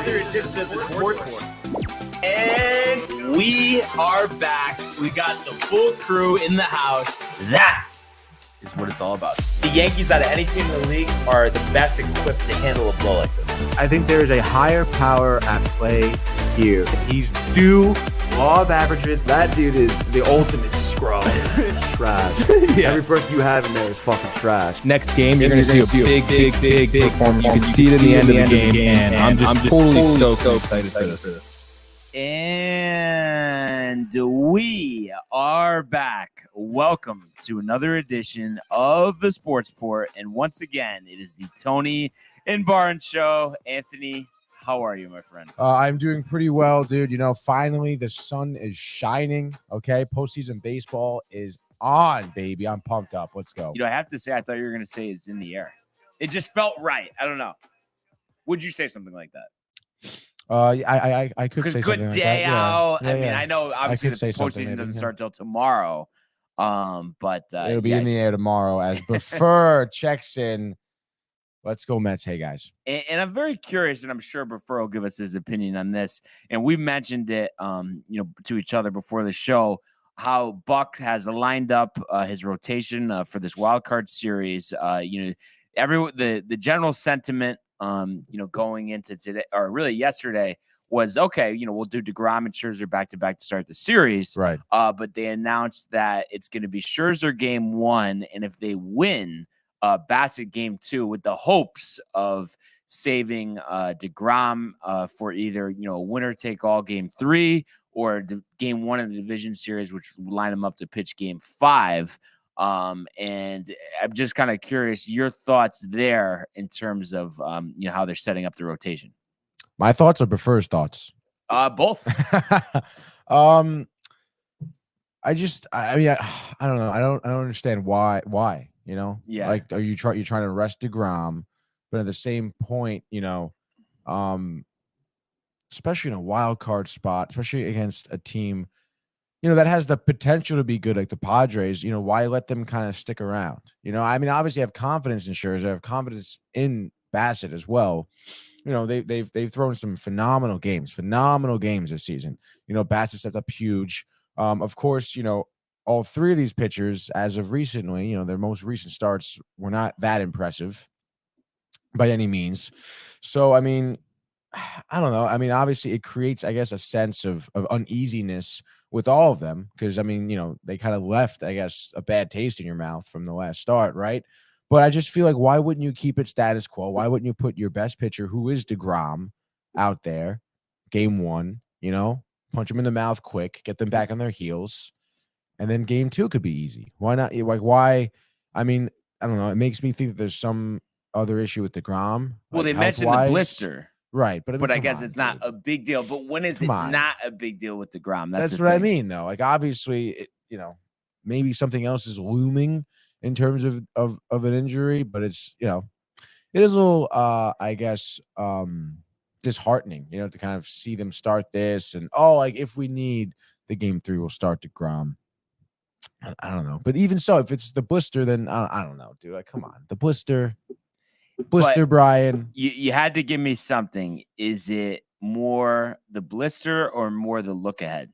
another edition of the Sports War. And we are back. We got the full crew in the house. That is what it's all about. The Yankees, out of any team in the league, are the best equipped to handle a blow like this. I think there is a higher power at play here. He's due law of averages. That dude is the ultimate scrub. It's trash. Yeah. Every person you have in there is fucking trash. Next game, you're going to see a big performance. You can see it in the end of the game, and I'm just totally stoked excited for this. And we are back. Welcome to another edition of the Sports Port. And once again, it is the Tony and Barnes Show. Anthony, how are you, my friend? I'm doing pretty well, dude. You know, finally the sun is shining. Okay, postseason baseball is on, baby. I'm pumped up. Let's go. You know, I have to say, I thought you were going to say it's in the air. It just felt right. I don't know. Would you say something like that? I could say good something day like that. out. Yeah, I mean, yeah. I know obviously the postseason doesn't start till tomorrow. But it'll be in the air tomorrow as Buffer checks in. Let's go Mets. Hey guys. And I'm very curious, and I'm sure Buffer will give us his opinion on this. And we mentioned it, to each other before the show, how Buck has lined up his rotation for this wild card series. The general sentiment, going into today or really yesterday was okay. We'll do DeGrom and Scherzer back to back to start the series, right? But they announced that it's going to be Scherzer game 1, and if they win, Bassett game 2, with the hopes of saving DeGrom for either a winner take all game 3 or game 1 of the division series, which would line him up to pitch game 5. And I'm just kind of curious your thoughts there in terms of how they're setting up the rotation. My thoughts are Buffer's thoughts. Both. I mean, I don't know. I don't understand why. Yeah. Like, you're trying to rest DeGrom, but at the same point, especially in a wild card spot, especially against a team, that has the potential to be good, like the Padres, why let them kind of stick around? I mean, obviously I have confidence in Scherzer, I have confidence in Bassett as well. They've thrown some phenomenal games this season. Bassett stepped up huge. Of course, all three of these pitchers, as of recently, their most recent starts were not that impressive by any means. So, I mean, I don't know. I mean, obviously it creates, I guess, a sense of uneasiness with all of them because, I mean, they kind of left, I guess, a bad taste in your mouth from the last start, right? But I just feel like, why wouldn't you keep it status quo? Why wouldn't you put your best pitcher, who is DeGrom, out there, game 1, punch them in the mouth quick, get them back on their heels, and then game 2 could be easy. Why not? Like, why? I mean, I don't know. It makes me think that there's some other issue with DeGrom. Well, they mentioned the blister. Right, but I guess it's not a big deal. But when is it not a big deal with DeGrom? That's what I mean, though. Like, obviously, maybe something else is looming in terms of an injury, but it's, it is a little, I guess, disheartening, to kind of see them start this and, like, if we need the game 3, we'll start DeGrom. I don't know. But even so, if it's the blister, then I don't know, dude. Like, come on. The blister, Brian. You had to give me something. Is it more the blister or more the look ahead?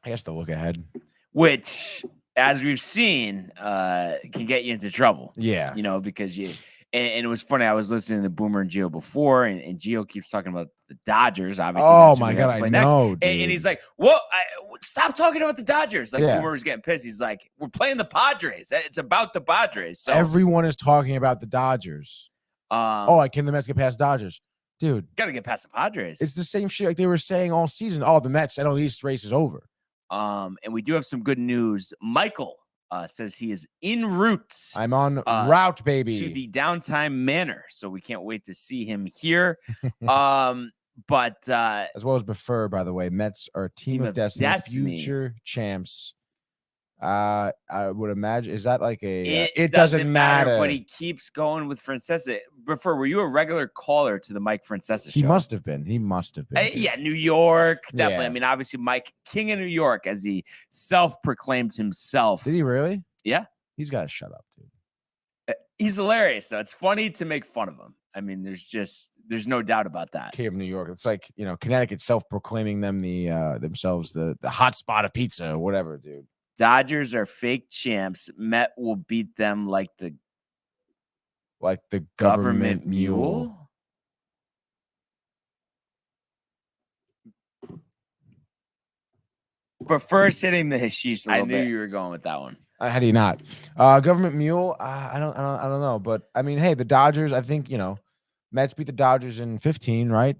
I guess the look ahead. Which, as we've seen, can get you into trouble. Yeah. Because and it was funny. I was listening to Boomer and Gio before, and Gio keeps talking about the Dodgers. Obviously, oh my God, I know, dude. And he's like, "Whoa, stop talking about the Dodgers!" Like, Boomer was getting pissed. He's like, "We're playing the Padres. It's about the Padres." So everyone is talking about the Dodgers. Can the Mets get past Dodgers? Dude, gotta get past the Padres. It's the same shit like they were saying all season. Oh, the Mets, the East race is over. And we do have some good news. Michael says he is en route. I'm on route, baby, to the Downtime Manor. So we can't wait to see him here. But as well as Buffer, by the way, Mets are a team of destiny, future champs. I would imagine, is that like a it doesn't matter, but he keeps going with Francesa. Buffer, were you a regular caller to the Mike Francesa show? He must have been. Yeah, New York, definitely. Yeah. I mean, obviously Mike, king of New York, as he self-proclaimed himself. Did he really? Yeah. He's got to shut up, dude. He's hilarious, though. It's funny to make fun of him. I mean, there's no doubt about that. King of New York. It's like, Connecticut self-proclaiming them themselves the hot spot of pizza or whatever, dude. Dodgers are fake champs. Met will beat them like the government mule. But first, hitting the hashish a little bit. I knew you were going with that one. How do you not? Government mule. I don't know. But I mean, hey, the Dodgers. I think Mets beat the Dodgers in 15, right?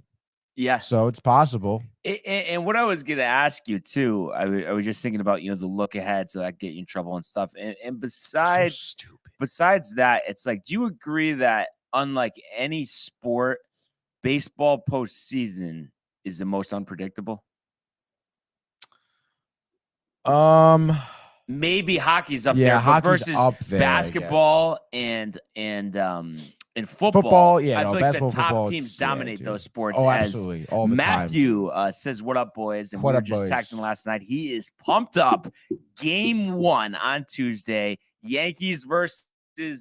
Yeah. So it's possible. And what I was gonna ask you too, I was just thinking about the look ahead, so that get you in trouble and stuff. And besides that, it's like, do you agree that unlike any sport, baseball postseason is the most unpredictable? Maybe hockey's up there, but versus up there, basketball and football, I feel like the top teams dominate those sports. Oh, absolutely. All the Matthew says, "What up, boys?" And we were just texting last night. He is pumped up. Game 1 on Tuesday. Yankees versus.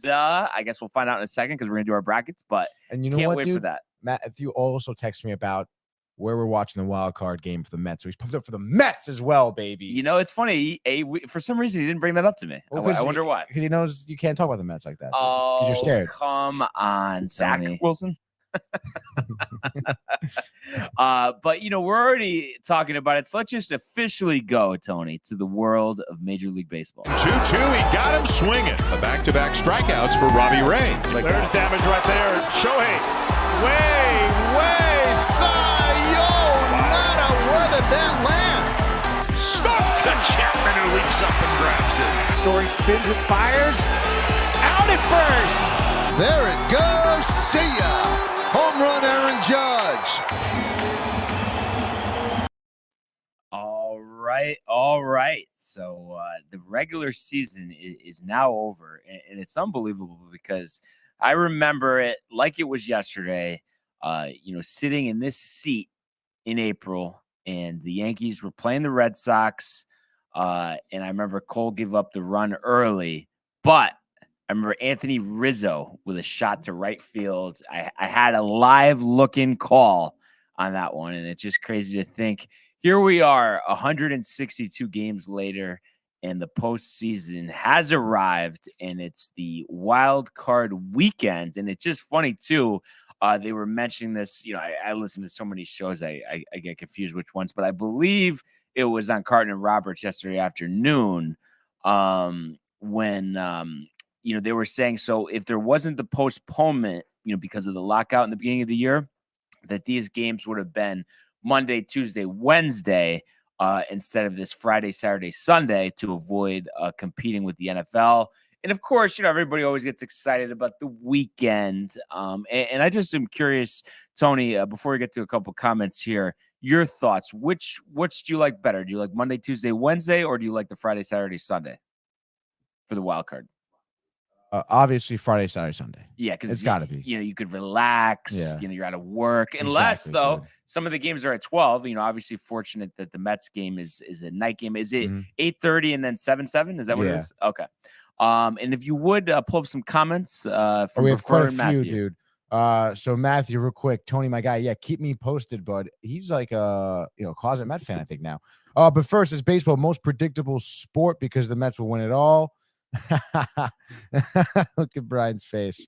I guess we'll find out in a second because we're gonna do our brackets. But and you know can't what, wait dude? for that. Matthew also texted me about where we're watching the wild card game for the Mets. So he's pumped up for the Mets as well, baby. It's funny. For some reason, he didn't bring that up to me. Well, I wonder why. Because he knows you can't talk about the Mets like that. Oh, because you're scared. Come on, Zach Tony. Wilson. But we're already talking about it. So let's just officially go, Tony, to the world of Major League Baseball. 2-2, he got him swinging. The back-to-back strikeouts for Robbie Ray. There's damage right there. Shohei, way, Sayonara. Where did that land? Stuck to Chapman, who leaps up and grabs it. Story spins and fires. Out at first. There it goes. See ya. Home run, Aaron Judge. All right. So the regular season is now over, and it's unbelievable because I remember it like it was yesterday. Sitting in this seat in April, and the Yankees were playing the Red Sox, and I remember Cole gave up the run early, but I remember Anthony Rizzo with a shot to right field. I had a live look-in call on that one, and it's just crazy to think. Here we are, 162 games later, and the postseason has arrived, and it's the wild card weekend. And it's just funny, too. They were mentioning this. I listen to so many shows, I get confused which ones, but I believe it was on Carton and Roberts yesterday afternoon when they were saying, so if there wasn't the postponement, because of the lockout in the beginning of the year, that these games would have been Monday, Tuesday, Wednesday, instead of this Friday, Saturday, Sunday, to avoid competing with the NFL. And of course, everybody always gets excited about the weekend. And I just am curious, Tony, before we get to a couple comments here, your thoughts. Which do you like better? Do you like Monday, Tuesday, Wednesday, or do you like the Friday, Saturday, Sunday for the wild card? Obviously Friday, Saturday, Sunday. Yeah, because it's got to be. You could relax. Yeah. You're out of work. Unless, though, some of the games are at 12. Obviously fortunate that the Mets game is a night game. Is it 8:30 and then 7-7? Is that what it is? Okay. And if you would pull up some comments from we have quite a Matthew. few, dude. So Matthew, real quick, Tony, my guy, keep me posted, bud. He's like a closet Met fan, I think now. But first, is baseball most predictable sport because the Mets will win it all? Look at Brian's face.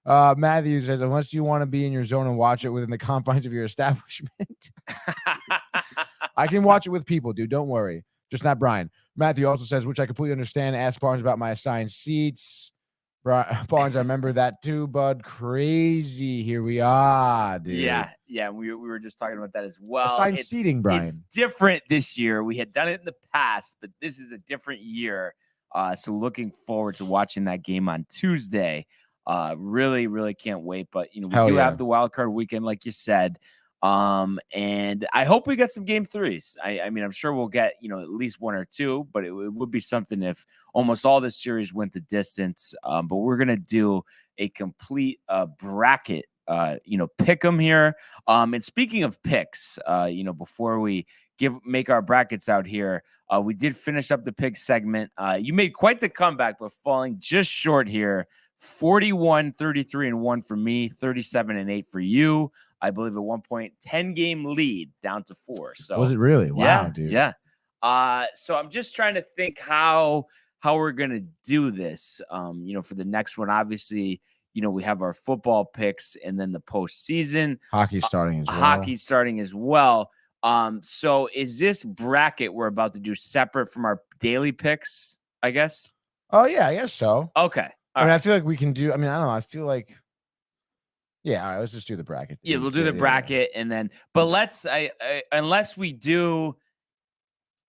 Matthew says, unless you want to be in your zone and watch it within the confines of your establishment. I can watch it with people, dude. Don't worry. Just not Brian. Matthew also says, which I completely understand. Ask Barnes about my assigned seats. Barnes, I remember that too, bud. Crazy. Here we are, dude. Yeah. We were just talking about that as well. Assigned seating, Brian. It's different this year. We had done it in the past, but this is a different year. So looking forward to watching that game on Tuesday. Really, really can't wait. But we do have the wild card weekend, like you said. And I hope we get some game threes. I mean, I'm sure we'll get, at least one or two, but it would be something if almost all this series went the distance. But we're going to do a complete bracket, pick them here. And speaking of picks, before we make our brackets out here, we did finish up the pick segment. You made quite the comeback, but falling just short here 41, 33, and 1 for me, 37 and 8 for you. I believe at one point 10-game lead down to 4. So Was it really? Wow, yeah, dude. Yeah. So I'm just trying to think how we're gonna do this. For the next one, obviously, we have our football picks and then the postseason. Hockey's starting as well. Hockey's starting as well. So is this bracket we're about to do separate from our daily picks, I guess? Oh, yeah, I guess so. Okay. I feel like we can do, I don't know. I feel like, yeah, all right, let's just do the bracket. Yeah, we'll do the bracket and then, but unless we do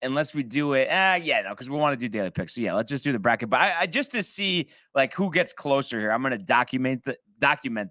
it, because we want to do daily picks. So yeah, let's just do the bracket. But I just to see like who gets closer here, I'm going to document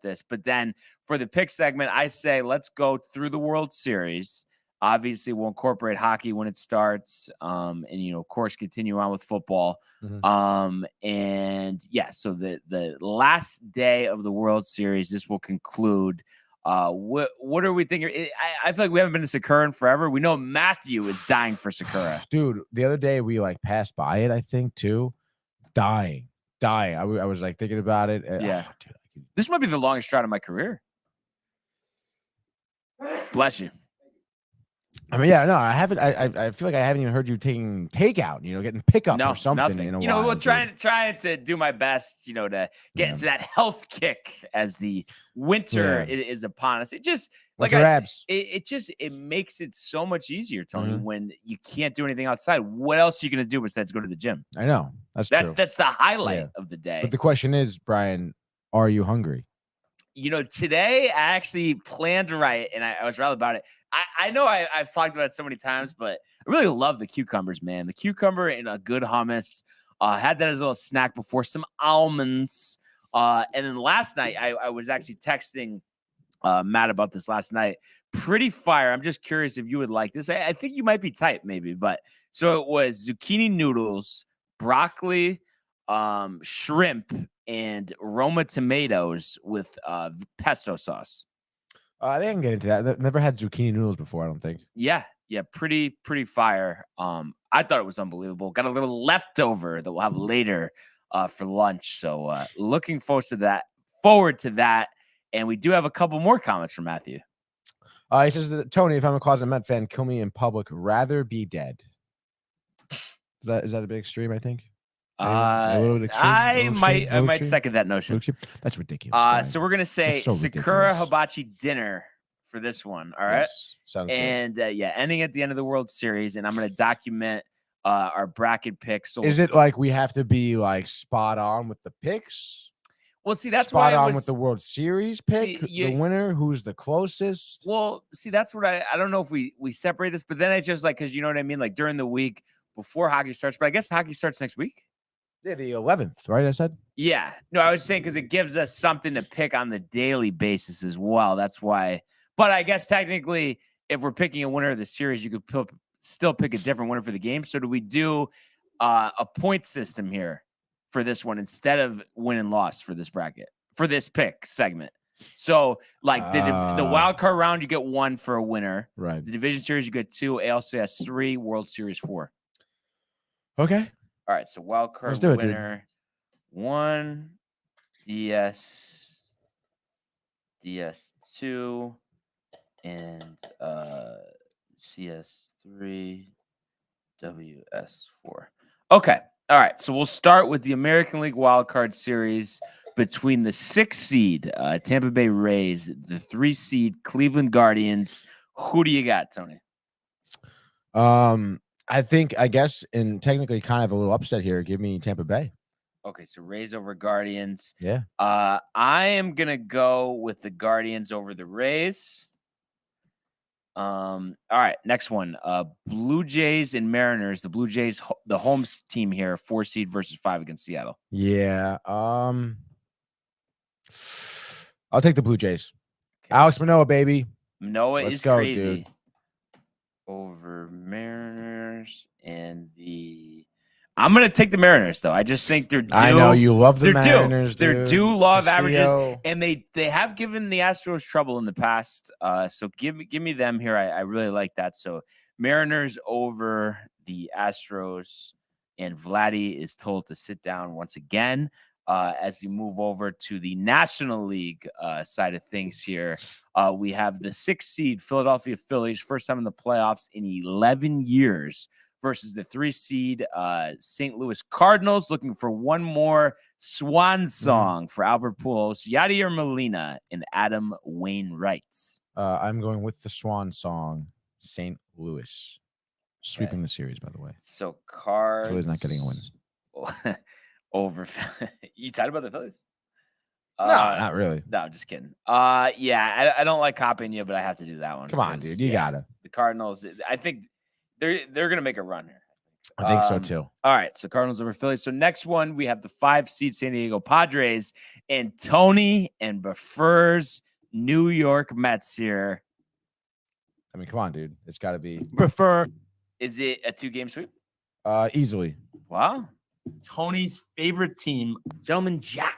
this. But then for the pick segment, I say let's go through the World Series. Obviously, we'll incorporate hockey when it starts, and of course, continue on with football. And yeah, so the last day of the World Series, this will conclude. What are we thinking? I feel like we haven't been to Sakura in forever. We know Matthew is dying for Sakura. Dude, the other day we like passed by it, I think too. Dying. I was like thinking about it. Yeah. Oh, dude, This might be the longest drought of my career. Bless you. Yeah, no, I haven't. I feel like I haven't even heard you taking takeout. Getting pickup or something. Nothing. In a while, we're trying to do my best. To get into that health kick as the winter is upon us. It just it makes it so much easier, Tony, when you can't do anything outside. What else are you gonna do besides go to the gym? I know that's true. That's the highlight of the day. But the question is, Brian, are you hungry? Today I actually planned to write, and I was rather about it. I know I've talked about it so many times, but I really love the cucumbers, man. The cucumber and a good hummus. Had that as a little snack before, some almonds. And then last night, I was actually texting Matt about this last night. Pretty fire. I'm just curious if you would like this. I think you might be type, maybe. But so it was zucchini noodles, broccoli, shrimp, and Roma tomatoes with pesto sauce. I think I can get into that. Never had zucchini noodles before, I don't think. Yeah, pretty fire. I thought it was unbelievable. Got a little leftover that we'll have later for lunch. So looking forward to that. And we do have a couple more comments from Matthew. He says that, Tony, if I'm a closet Met fan, kill me in public. Rather be dead. Is that a bit extreme, I think? I might second that notion. That's ridiculous. So we're gonna say Sakura Hibachi dinner for this one. All right. Yes, sounds good. And ending at the end of the World Series, and I'm gonna document our bracket picks. So is it like we have to be like spot on with the picks? Well, see, that's spot why on with the World Series pick. The winner, who's the closest. Well, see, that's what I don't know if we separate this, but then it's just like because you know what I mean, like during the week before hockey starts. But I guess hockey starts next week. Yeah, the 11th, right? I said. Yeah. No, I was saying because it gives us something to pick on the daily basis as well. That's why. But I guess technically, if we're picking a winner of the series, you could still pick a different winner for the game. So do we do a point system here for this one instead of win and loss for this bracket, for this pick segment? So like the wild card round, you get 1 for a winner. Right. The division series, you get 2. ALCS 3. World Series 4. Okay. All right, so wild card winner, 1, DS2, and CS3, WS4. Okay, all right, so we'll start with the American League wild card series between the 6th seed Tampa Bay Rays, the 3 seed Cleveland Guardians. Who do you got, Tony? I guess, and technically kind of a little upset here. Give me Tampa Bay. Okay, so Rays over Guardians. Yeah. I am going to go with the Guardians over the Rays. All right, next one. Blue Jays and Mariners. The Blue Jays, the home team here, 4 seed versus 5 against Seattle. Yeah. I'll take the Blue Jays. Okay. Alex Manoah, baby. Manoah is go, crazy. Dude. Over Mariners and I'm gonna take the Mariners though. I just think they're due. I know you love the Mariners. They're due law of averages, and they have given the Astros trouble in the past. So give me them here. I really like that. So Mariners over the Astros, and Vladdy is told to sit down once again. As we move over to the National League side of things here, we have the 6th seed Philadelphia Phillies, first time in the playoffs in 11 years, versus the 3 seed St. Louis Cardinals, looking for one more swan song for Albert Pujols, Yadier Molina, and Adam Wainwright. I'm going with the swan song, St. Louis. Sweeping the series, by the way. So Cards. Phillies not getting a win. Over. You tired about the Phillies? No, not really. No, I'm just kidding. Yeah, I don't like copying you, but I have to do that one. Come on, dude. You gotta. The Cardinals, I think they're gonna make a run here. I think so too. All right, so Cardinals over Phillies. So next one, we have the 5 seed San Diego Padres and Tony and Befur's New York Mets here. I mean, come on, dude. It's got to be Prefer. Is it a 2-game sweep? easily. Wow. Tony's favorite team, Gentleman Jack.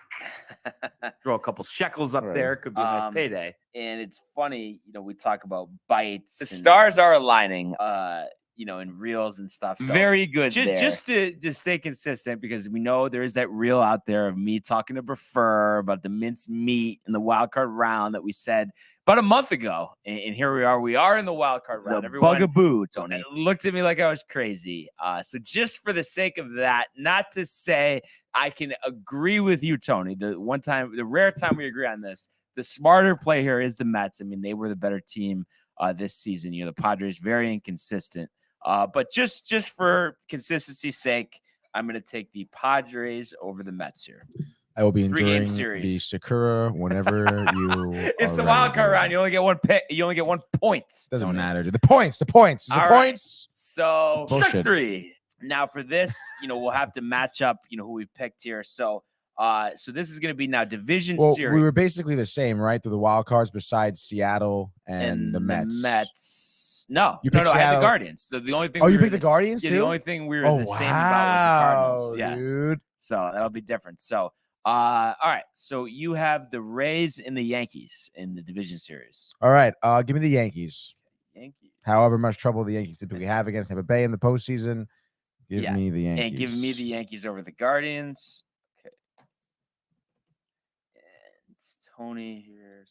Throw a couple shekels up there. Could be a nice payday. And it's funny, we talk about bites. The stars are aligning, in reels and stuff. So Very good. Just to stay consistent, because we know there is that reel out there of me talking to Prefer about the mince meat in the wild card round that we said about a month ago. And here we are. We are in the wild card round. Everyone Bugaboo, Tony. looked at me like I was crazy. So just for the sake of that, not to say I can agree with you, Tony. The rare time we agree on this, the smarter play here is the Mets. I mean, they were the better team this season. The Padres, very inconsistent. But just for consistency's sake, I'm going to take the Padres over the Mets here. I will be enjoying the Sakura whenever you. It's the wild card round. You only get one pick. You only get 1 point. Doesn't Tony. matter, dude. The points. All right. Points. So Bullshit. step 3. Now for this, we'll have to match up. Who we picked here. So this is going to be now division series. We were basically the same, right? Through the wild cards, besides Seattle and the Mets. No, you picked I had the Seattle. Guardians. So the only thing. You picked the Guardians too? The only thing we were the same about was the Cardinals. Yeah, dude. So that'll be different. So, all right. So you have the Rays and the Yankees in the division series. All right. Give me the Yankees. Yankees. However much trouble the Yankees typically have against Tampa Bay in the postseason, give me the Yankees. And give me the Yankees over the Guardians. Okay. And Tony here.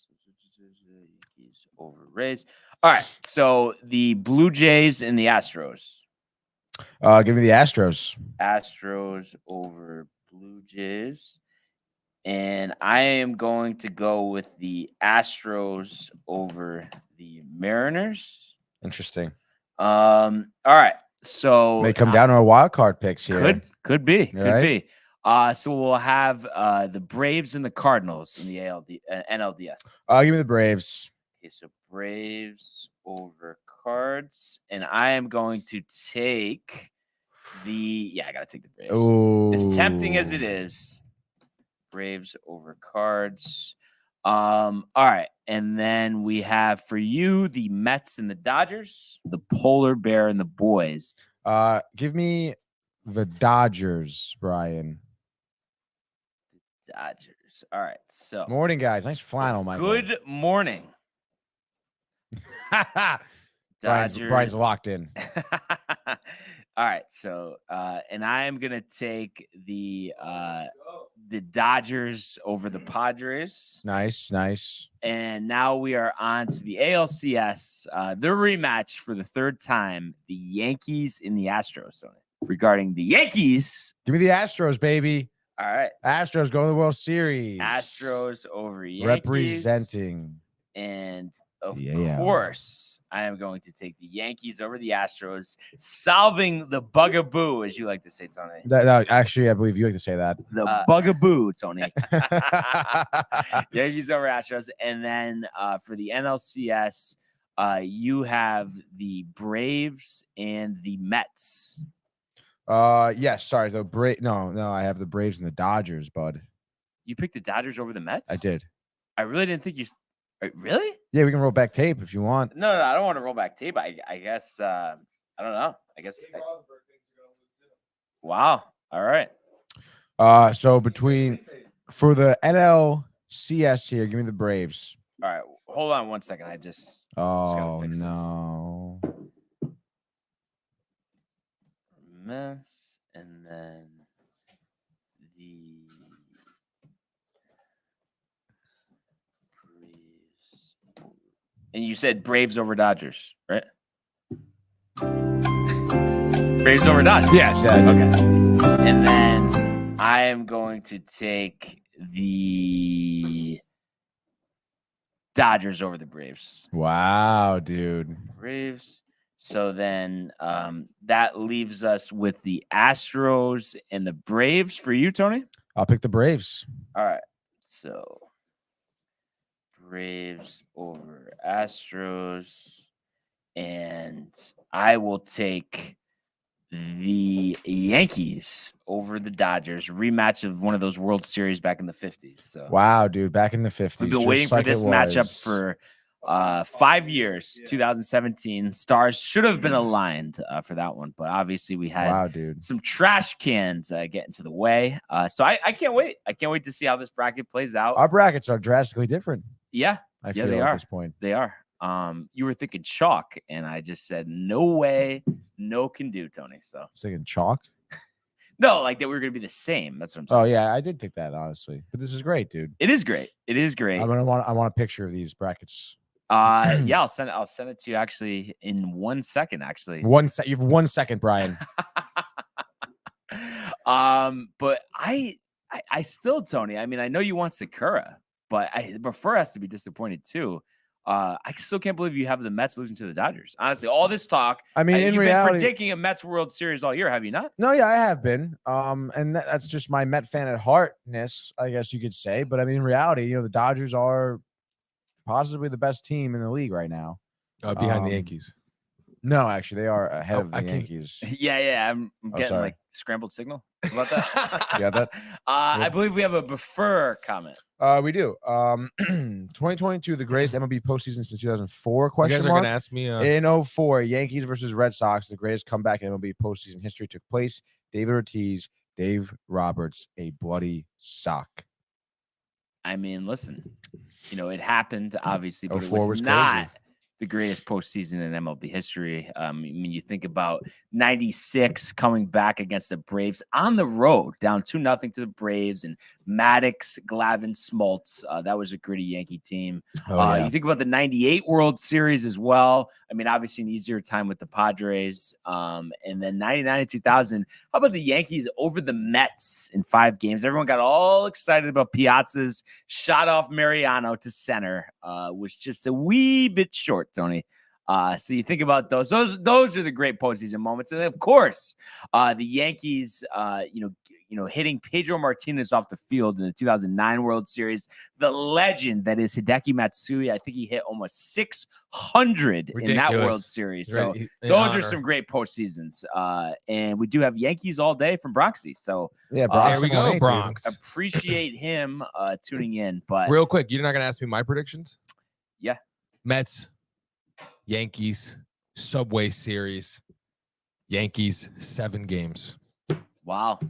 Yankees over Rays. All right. So the Blue Jays and the Astros. Give me the Astros. Astros over Blue Jays. And I am going to go with the Astros over the Mariners. Interesting. All right. So May come down to our wild card picks here. Could be. Right? Be. So we'll have the Braves and the Cardinals in the NLDS. Give me the Braves. Okay, so Braves over Cards. And I am going to take I gotta take the Braves. Ooh. As tempting as it is. Braves over Cards. All right. And then we have for you the Mets and the Dodgers, the Polar Bear and the Boys. Give me the Dodgers, Brian. Dodgers. All right. So Morning, guys. Nice flannel, Michael. good morning. Brian's locked in. All right. So and I am gonna take the Dodgers over the Padres. Nice. And now we are on to the ALCS, the rematch for the 3rd time, the Yankees and the Astros. So regarding the Yankees, give me the Astros, baby. All right. Astros go to the World Series. Astros over Yankees. Representing. And of course, I am going to take the Yankees over the Astros, solving the bugaboo, as you like to say, Tony. No, actually, I believe you like to say that. The bugaboo, Tony. Yankees over Astros. And then for the NLCS, you have the Braves and the Mets. Yes, sorry. No, I have the Braves and the Dodgers, bud. You picked the Dodgers over the Mets? I did. I really didn't think you really? Yeah, we can roll back tape if you want. No, I don't want to roll back tape. I guess I don't know. I guess wow. All right. So for the NLCS here, give me the Braves. All right. Hold on 1 second. I just Oh fix no. Mess, and then the And you said Braves over Dodgers, right? Braves over Dodgers. Yes. Yeah, I did. Okay. And then I am going to take the Dodgers over the Braves. Wow, dude. Braves. So then that leaves us with the Astros and the Braves for you, Tony. I'll pick the Braves. All right. So Braves over Astros. And I will take the Yankees over the Dodgers. Rematch of one of those World Series back in the 50s. So Wow, dude. Back in the 50s. we've been waiting for this matchup for 5 years. 2017. Stars should have been aligned for that one, but obviously we had some trash cans get into the way. So I can't wait. I can't wait to see how this bracket plays out. Our brackets are drastically different. Yeah, I feel they at are. this point. They are. You were thinking chalk, and I just said no way, no can do, Tony. So I was thinking chalk. No, like that we were gonna be the same. That's what I'm saying. Oh yeah, I did think that honestly, but this is great, dude. It is great. It is great. I want a picture of these brackets. Yeah, I'll send it to you actually in 1 second. Actually, You have 1 second, Brian. But I still, Tony. I mean, I know you want Sakura, but Buffer has to be disappointed too. I still can't believe you have the Mets losing to the Dodgers. Honestly, all this talk. I mean, in you've reality, been predicting a Mets World Series all year, have you not? No, yeah, I have been. And that's just my Met fan at heartness, I guess you could say. But I mean, in reality, the Dodgers are possibly the best team in the league right now. Behind the Yankees. No, actually, they are ahead of the Yankees. Yeah. I'm getting like scrambled signal. How about that? You got that? I believe we have a Buffer comment. We do. 2022, the greatest MLB postseason since 2004? You guys are going to ask me. In 04, Yankees versus Red Sox, the greatest comeback in MLB postseason history took place. David Ortiz, Dave Roberts, a bloody sock. I mean, listen, it happened, obviously, but it 04 was not the greatest postseason in MLB history. I mean, you think about 96 coming back against the Braves on the road, down 2-0 to the Braves, and Maddox, Glavine, Smoltz. That was a gritty Yankee team. You think about the 98 World Series as well. I mean, obviously an easier time with the Padres. And then 99 and 2000. How about the Yankees over the Mets in 5 games? Everyone got all excited about Piazza's shot off Mariano to center, was just a wee bit short, Tony. So you think about those are the great postseason moments. And then, of course, the Yankees, hitting Pedro Martinez off the field in the 2009 World Series. The legend that is Hideki Matsui. I think he hit almost 600 in that World Series. So those are some great postseasons. And we do have Yankees all day from Bronxy. So yeah, Bronx, there we go, Bronx. Appreciate him tuning in. But real quick, you're not going to ask me my predictions? Yeah. Mets, Yankees, Subway Series, Yankees, 7 games. Wow.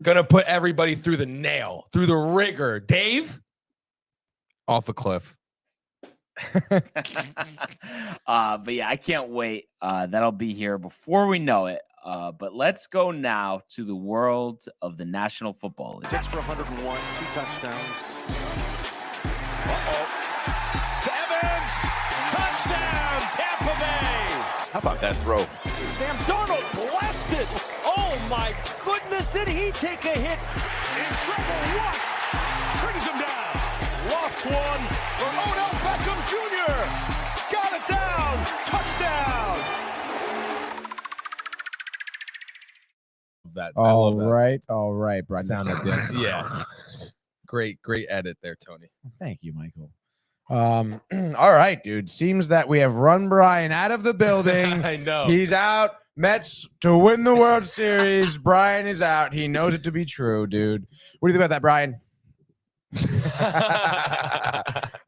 Gonna put everybody through the nail, through the rigor. Dave, off a cliff. But yeah, I can't wait. That'll be here before we know it. But let's go now to the world of the National Football League. 6 for 101, 2 touchdowns. To Evans, touchdown, Tampa Bay. How about that throw? Sam Darnold blasted. Oh my goodness, did he take a hit? In trouble once, brings him down. Lost one for Odell Beckham Jr. Got it down, touchdown. All right, Brian. Sounded good. Yeah. Great edit there, Tony. Thank you, Michael. All right, dude. Seems that we have run Brian out of the building. I know. He's out. Mets to win the World Series. Brian is out. He knows it to be true, dude. What do you think about that, Brian?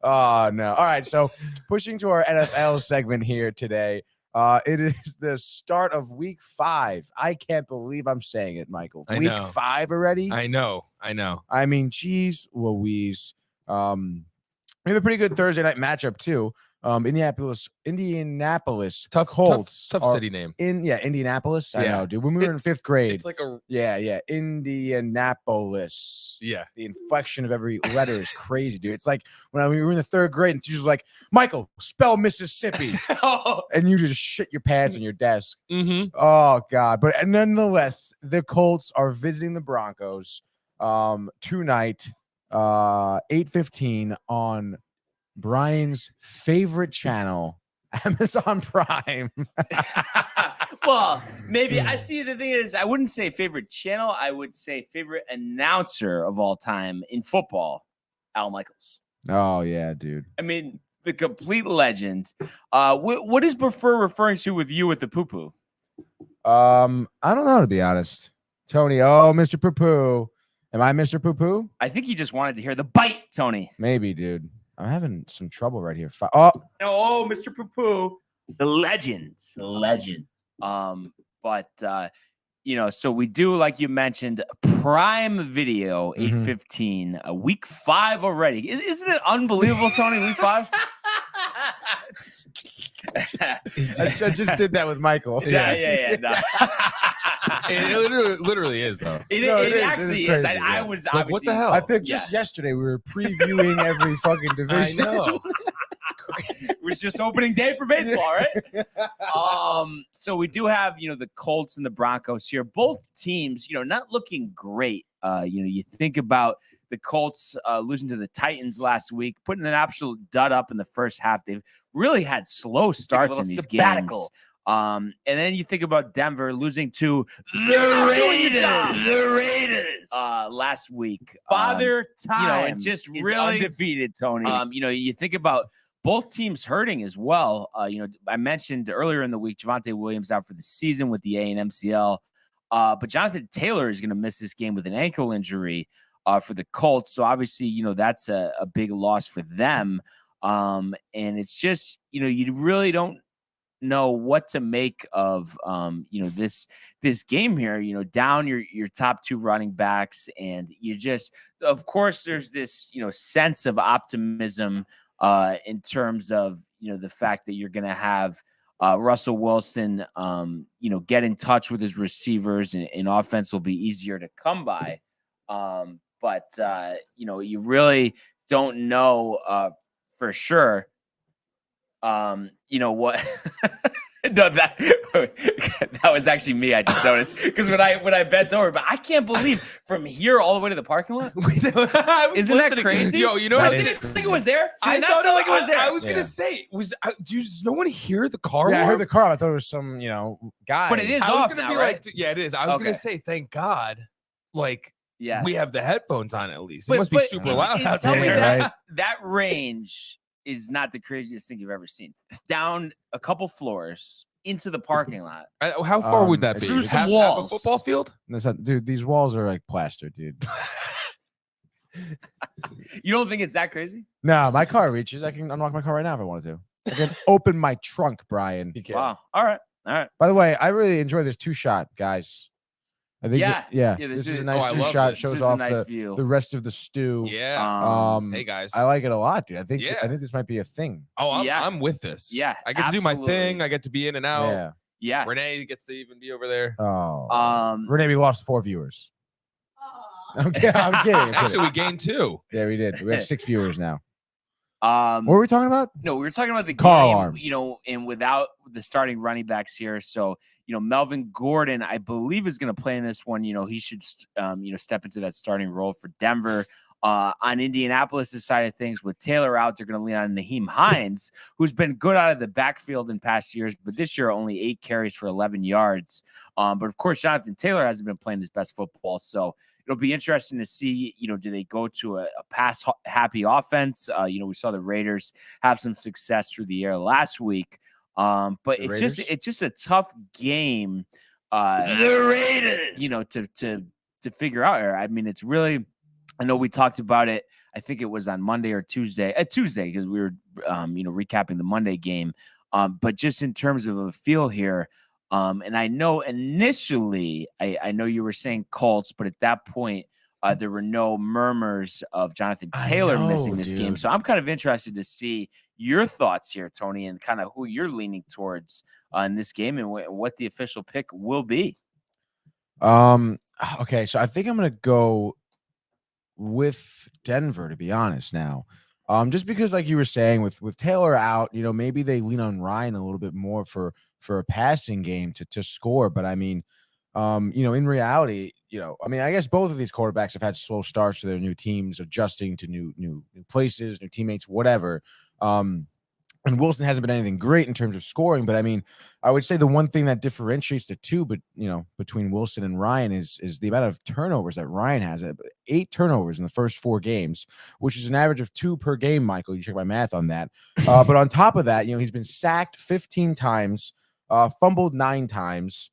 Oh, no. All right, so pushing to our NFL segment here today. It is the start of week 5. I can't believe I'm saying it, Michael. Week 5 already? I know. I mean, geez Louise. We have a pretty good Thursday night matchup, too. Indianapolis Tough Colts. tough are city name. Indianapolis. I Yeah. know, dude. When we were in 5th grade, It's like a Indianapolis. yeah. The inflection of every letter is crazy, dude. It's like when we were in the 3rd grade, and teachers were like, "Michael, spell Mississippi," and you just shit your pants on your desk. Mm-hmm. Oh God! But nonetheless, the Colts are visiting the Broncos tonight, 8:15 on Brian's favorite channel, Amazon Prime. Well, maybe I see. The thing is, I wouldn't say favorite channel. I would say favorite announcer of all time in football, Al Michaels. Oh yeah, dude. I mean, the complete legend. What is prefer referring to with you with the poo poo? I don't know, to be honest. Tony, oh, Mr. Poo Poo. Am I Mr. Poo Poo? I think he just wanted to hear the bite, Tony. Maybe, dude. I'm having some trouble right here. Oh, Oh, Mr. Poo Poo, the legend. But so we do, like you mentioned, Prime Video, 8:15, week 5 already. Isn't it unbelievable, Tony? Week 5. I just did that with Michael. Yeah. No. It literally is though. It actually is. crazy, I yeah. was Like, obviously. what the hell? I think just yesterday we were previewing every fucking I division. know. It was just opening day for baseball, right? So we do have, the Colts and the Broncos here. Both teams, not looking great. You think about the Colts losing to the Titans last week, putting an absolute dud up in the first half. They've really had slow starts in these games. And then you think about Denver losing to the Raiders last week. Father Time and just is really undefeated, Tony. You think about both teams hurting as well. I mentioned earlier in the week, Javonte Williams out for the season with the A and MCL. But Jonathan Taylor is going to miss this game with an ankle injury for the Colts. So obviously, that's a big loss for them. And it's just, you really don't know what to make of this game here, down your top 2 running backs, and you just, of course, there's this sense of optimism in terms of the fact that you're going to have Russell Wilson get in touch with his receivers, and offense will be easier to come by, but you really don't know for sure. What? No, that was actually me. I just noticed because when I bent over, but I can't believe from here all the way to the parking lot. Isn't that crazy? Yo, I didn't think it was there. I thought it was there. I was gonna say, does no one hear the car? Yeah, I alarm? heard the car. I thought it was some, guy. But it is I was off gonna now, be right? like, yeah, it is. I was gonna say, thank God, Yeah, we have the headphones on at least. It must be super loud out tell me there. that range is not the craziest thing you've ever seen. Down a couple floors into the parking lot. How far would that be? Through some Half walls. a football field? Dude, these walls are like plaster, dude. You don't think it's that crazy? No, my car reaches. I can unlock my car right now if I wanted to. I can open my trunk, Brian. Wow. All right. By the way, I really enjoy this 2-shot, guys. I think Yeah, this is a I nice love 2-shot. this. Shows This is a off nice view. the rest of the stew. Yeah. Hey guys. I like it a lot, dude. I think Yeah. this might be a thing. Oh, Yeah. I'm with this. Yeah, I get to do my absolutely. thing. I get to be in and out. Yeah. Yeah. Renee gets to even be over there. Oh. Renee, we lost 4 viewers. I'm kidding. Actually, we gained 2. Yeah, we did. We have 6 viewers now. What were we talking about? No, we were talking about the Car game, alarms. And without the starting running backs here. So, Melvin Gordon, I believe, is going to play in this one. He should, step into that starting role for Denver. On Indianapolis' side of things, with Taylor out, they're going to lean on Naheem Hines, who's been good out of the backfield in past years, but this year only 8 carries for 11 yards. But of course, Jonathan Taylor hasn't been playing his best football. So it'll be interesting to see, do they go to a pass-happy offense? We saw the Raiders have some success through the air last week. But it's just a tough game. The Raiders, to figure out here. I mean, it's really, I know we talked about it. I think it was on Monday or Tuesday, because we were, recapping the Monday game. But just in terms of a feel here, and I know initially, I know you were saying Colts, but at that point, there were no murmurs of Jonathan Taylor missing this game. So I'm kind of interested to see your thoughts here, Tony, and kind of who you're leaning towards in this game and what the official pick will be. Okay, so I think I'm gonna go with Denver, to be honest now. Just because, like you were saying, with Taylor out, maybe they lean on Ryan a little bit more for a passing game to score. But I mean, in reality, I guess both of these quarterbacks have had slow starts to their new teams, adjusting to new places, new teammates, whatever. And Wilson hasn't been anything great in terms of scoring, but I mean, I would say the one thing that differentiates the two, but between Wilson and Ryan is the amount of turnovers that Ryan has. 8 turnovers in the first 4 games, which is an average of 2 per game. Michael, you check my math on that. But on top of that, he's been sacked 15 times, fumbled 9 times,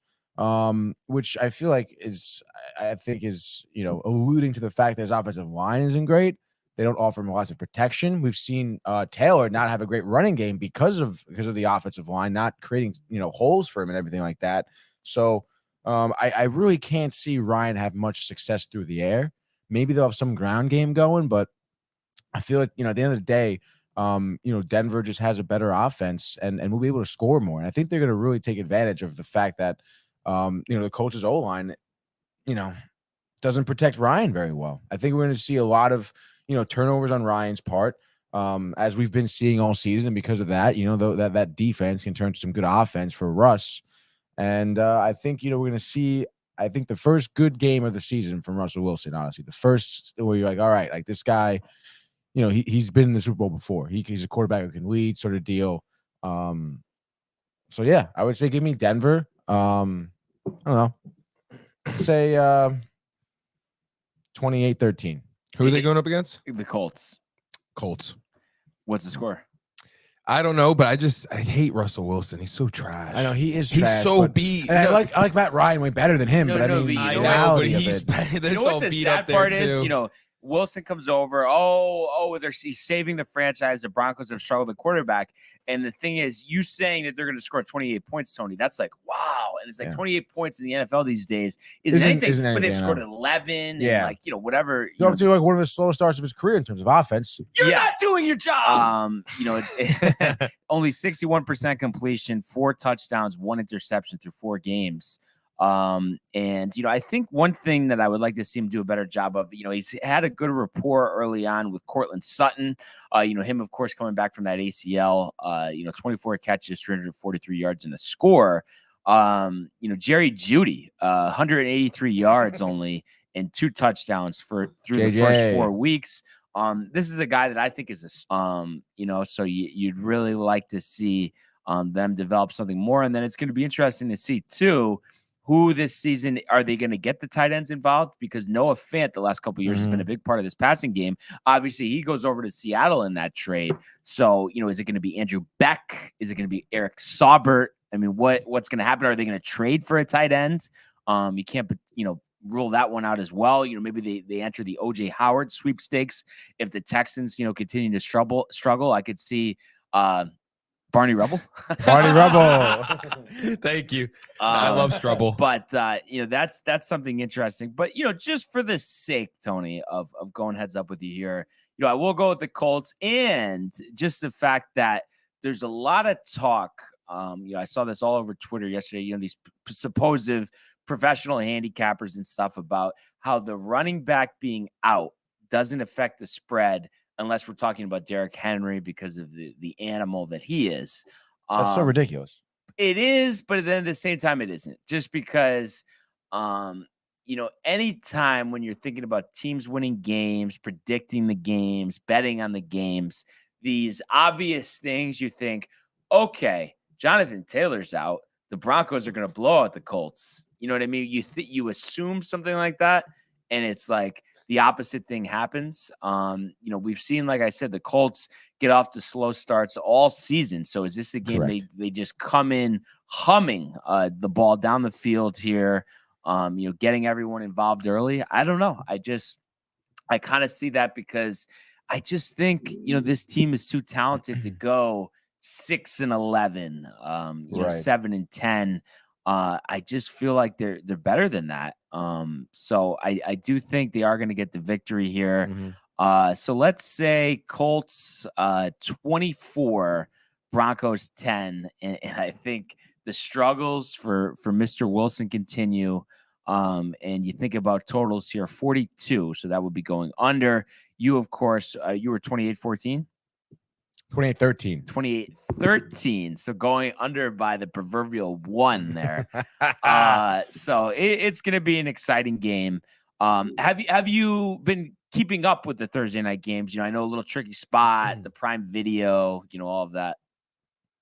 which I feel like is alluding to the fact that his offensive line isn't great. They don't offer him lots of protection. We've seen Taylor not have a great running game because of the offensive line not creating holes for him and everything like that. So I really can't see Ryan have much success through the air. Maybe they'll have some ground game going, but I feel like at the end of the day, Denver just has a better offense and we'll be able to score more. And I think they're going to really take advantage of the fact that the Colts' O-line doesn't protect Ryan very well. I think we're going to see a lot of turnovers on Ryan's part, as we've been seeing all season. Because of that, that defense can turn to some good offense for Russ. And I think, we're going to see, I think, the first good game of the season from Russell Wilson, honestly. The first where you're like, all right, like this guy, he's been in the Super Bowl before. He's a quarterback who can lead, sort of deal. So, yeah, I would say give me Denver. I don't know. Say 28-13. Who are they going up against? The Colts. What's the score? I don't know, but I hate Russell Wilson. He's so trash. I know he is. He's trash, so but, beat. And I like Matt Ryan way better than him. No, but no, I mean, but the you know reality but of he's it. You know what the sad part is? Wilson comes over. He's saving the franchise. The Broncos have struggled with the quarterback. And the thing is, you saying that they're going to score 28 points, Tony, that's like, wow. And it's like 28 points in the NFL these days isn't anything. But they've scored 11 and whatever. He's off to like one of the slowest starts of his career in terms of offense. You're not doing your job. Only 61% completion, 4 touchdowns, 1 interception through 4 games. I think one thing that I would like to see him do a better job of, he's had a good rapport early on with Cortland Sutton. Him, of course, coming back from that ACL, 24 catches, 343 yards and a score. Jerry Jeudy, 183 yards only and 2 touchdowns through the first 4 weeks. This is a guy that I think is so you'd really like to see them develop something more. And then it's going to be interesting to see too, who this season are they going to get the tight ends involved? Because Noah Fant the last couple of years has been a big part of this passing game. Obviously, he goes over to Seattle in that trade. So, is it going to be Andrew Beck? Is it going to be Eric Saubert? I mean, what's going to happen? Are they going to trade for a tight end? You can't, rule that one out as well. Maybe they enter the OJ Howard sweepstakes. If the Texans, continue to struggle, I could see Barney Rubble. Thank you. I love Strubble. But that's something interesting. But just for the sake, Tony, of going heads up with you here, I will go with the Colts, and just the fact that there's a lot of talk. I saw this all over Twitter yesterday. These supposed professional handicappers and stuff about how the running back being out doesn't affect the spread unless we're talking about Derrick Henry because of the animal that he is. That's so ridiculous. It is, but then at the same time, it isn't. Just because, anytime when you're thinking about teams winning games, predicting the games, betting on the games, these obvious things, you think, okay, Jonathan Taylor's out. The Broncos are going to blow out the Colts. You know what I mean? You assume something like that, and it's like the opposite thing happens. We've seen, like I said, the Colts get off to slow starts all season. So is this a game they just come in humming the ball down the field here, getting everyone involved early? I don't know. I kind of see that because I just think, this team is too talented to go 6-11, 7-10. I just feel like they're better than that. So I do think they are going to get the victory here. Mhm. So let's say Colts 24, Broncos 10, and I think the struggles for Mr. Wilson continue. And you think about totals here, 42, so that would be going under. You, of course, you were 28-14. 28-13. 28-13, so going under by the proverbial one there. So it's going to be an exciting game. Have you been keeping up with the Thursday night games? You know, I know a little tricky spot, the Prime Video, you know, all of that.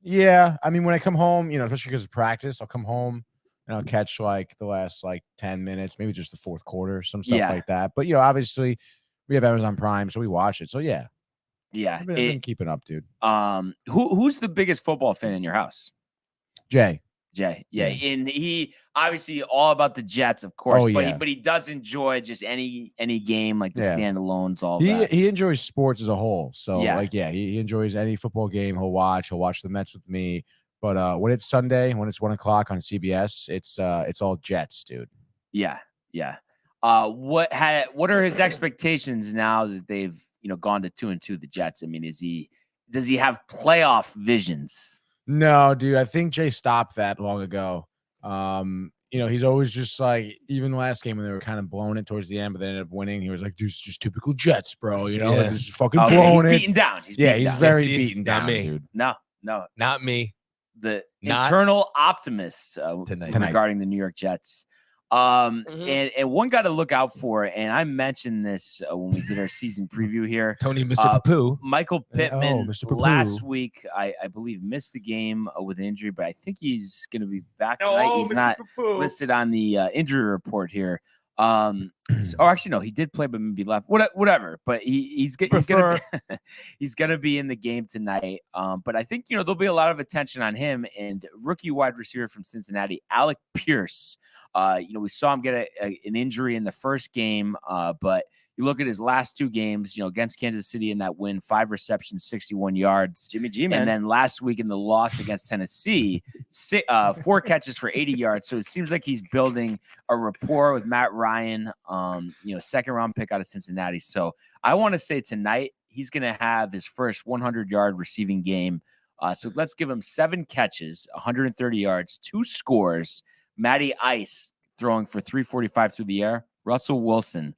Yeah, I mean, when I come home, you know, especially because of practice, I'll come home and I'll catch like the last like 10 minutes, maybe just the fourth quarter, some stuff like that. But you know, obviously, we have Amazon Prime, so we watch it. So yeah, I've been keeping up, dude. Who's the biggest football fan in your house? Jay. Yeah. And he obviously all about the Jets, of course. But he does enjoy just any game, like the standalones, all that. He enjoys sports as a whole. So he enjoys any football game he'll watch. He'll watch the Mets with me. But when it's Sunday, when it's 1 o'clock on CBS, it's all Jets, dude. Yeah. What are his expectations now that they've gone to 2-2, the Jets? I mean, does he have playoff visions? No, dude. I think Jay stopped that long ago. He's always just like, even last game when they were kind of blowing it towards the end, but they ended up winning. He was like, dude, it's just typical Jets, bro. You know, like, this is fucking blowing it. He's beaten down. He's very beaten down, dude. No, not me. The internal optimist regarding the New York Jets. And one guy to look out for, and I mentioned this when we did our season preview here. Tony, Mr. Papoo. Michael Pittman Mr. Papoo. last week, I believe, missed the game with an injury, but I think he's going to be back tonight. He's not listed on the injury report here. Actually, no, he did play, but maybe left. Whatever. But he's gonna be in the game tonight. But I think there'll be a lot of attention on him and rookie wide receiver from Cincinnati, Alec Pierce. We saw him get an injury in the first game, but you look at his last two games, against Kansas City in that win, 5 receptions, 61 yards. Jimmy G, man. And then last week in the loss against Tennessee, 4 catches for 80 yards. So it seems like he's building a rapport with Matt Ryan, second-round pick out of Cincinnati. So I want to say tonight he's going to have his first 100-yard receiving game. So let's give him 7 catches, 130 yards, 2 scores. Matty Ice throwing for 345 through the air. Russell Wilson,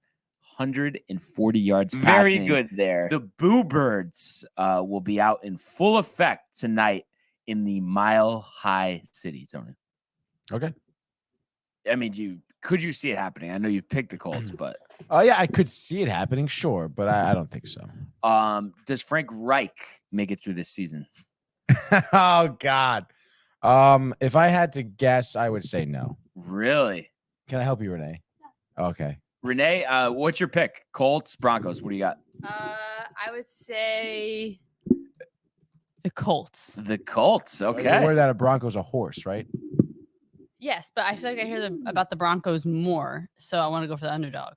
140 yards passing. Very good there. The Boo Birds will be out in full effect tonight in the Mile High City, Tony. Okay. I mean, could you see it happening? I know you picked the Colts, but yeah, I could see it happening, sure, but I don't think so. Does Frank Reich make it through this season? Oh God. If I had to guess, I would say no. Really? Can I help you, Renee? Okay. Renee, what's your pick? Colts, Broncos. What do you got? I would say the Colts. The Colts. Okay. You worried that a Bronco's a horse, right? Yes, but I feel like I hear about the Broncos more, so I want to go for the underdog.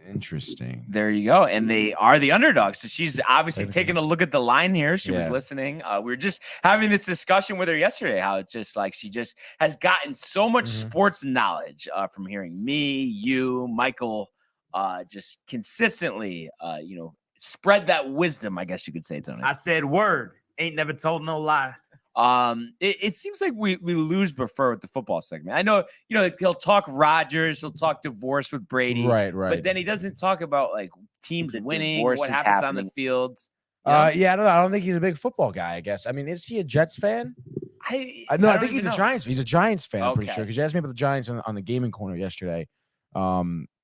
Interesting. There you go. And they are the underdogs. So she's obviously taking a look at the line here. She was listening. We were just having this discussion with her yesterday, how it's just like she just has gotten so much sports knowledge from hearing me, you, Michael, just consistently, spread that wisdom, I guess you could say, Tony. I said word. Ain't never told no lie. It seems like we lose Buffer with the football segment. I know, he'll talk Rodgers, he'll talk divorce with Brady, right. But then he doesnn't talk about like teams winning, what happens on the fields. I don't know. I don't think he's a big football guy. I guess. I mean, is he a Jets fan? I think he's a Giants. He's a Giants fan. I'm pretty sure because you asked me about the Giants on the gaming corner yesterday. How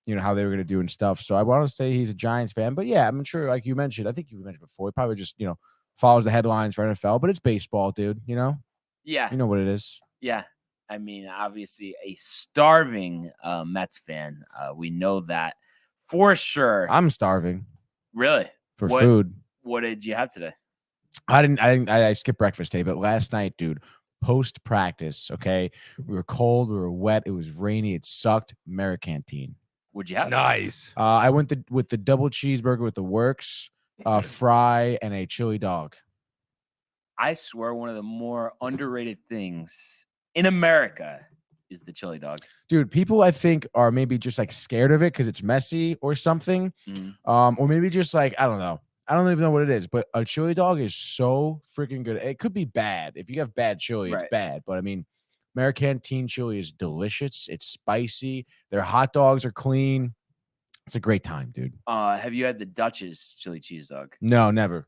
they were going to do and stuff. So I want to say he's a Giants fan. But yeah, I'm sure, like you mentioned, I think you mentioned before, he probably just follows the headlines for NFL, but it's baseball, dude. Yeah, you know what it is. Yeah, I mean, obviously a starving Mets fan. We know that for sure. I'm starving. Really? For food. What did you have today? I skipped breakfast today, but last night, dude, post practice. Okay, we were cold, we were wet, it was rainy, it sucked. Americanteen. What'd you have? Nice. I went with the double cheeseburger with the works. Fry and a chili dog. I swear one of the more underrated things in America is the chili dog. Dude, people I think are maybe just like scared of it because it's messy or something. Or maybe just like, I don't know. I don't even know what it is, but a chili dog is so freaking good. It could be bad. If you have bad chili, it's bad. But I mean, American chili is delicious. It's spicy. Their hot dogs are clean. It's a great time, dude. Have you had the Dutch's chili cheese dog? No, never.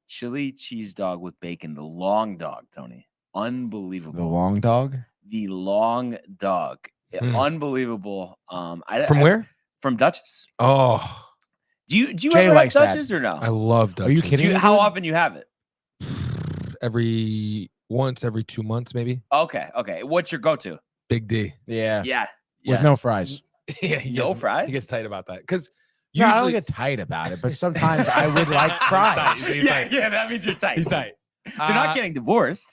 Chili cheese dog with bacon, the long dog, Tony. Unbelievable. The long dog? The long dog. Unbelievable. From where? From Dutch's. Oh. Do you Jay ever have likes that. Dutch's or no? I love Dutch's. Are you kidding me? How often you have it? Once every 2 months, maybe. Okay. What's your go-to? Big D. Yeah. With no fries. Yeah, no fries? He gets tight about that. Because no, I don't get tight about it, but sometimes I would like fries. Yeah, that means you're tight. He's tight. They're not getting divorced.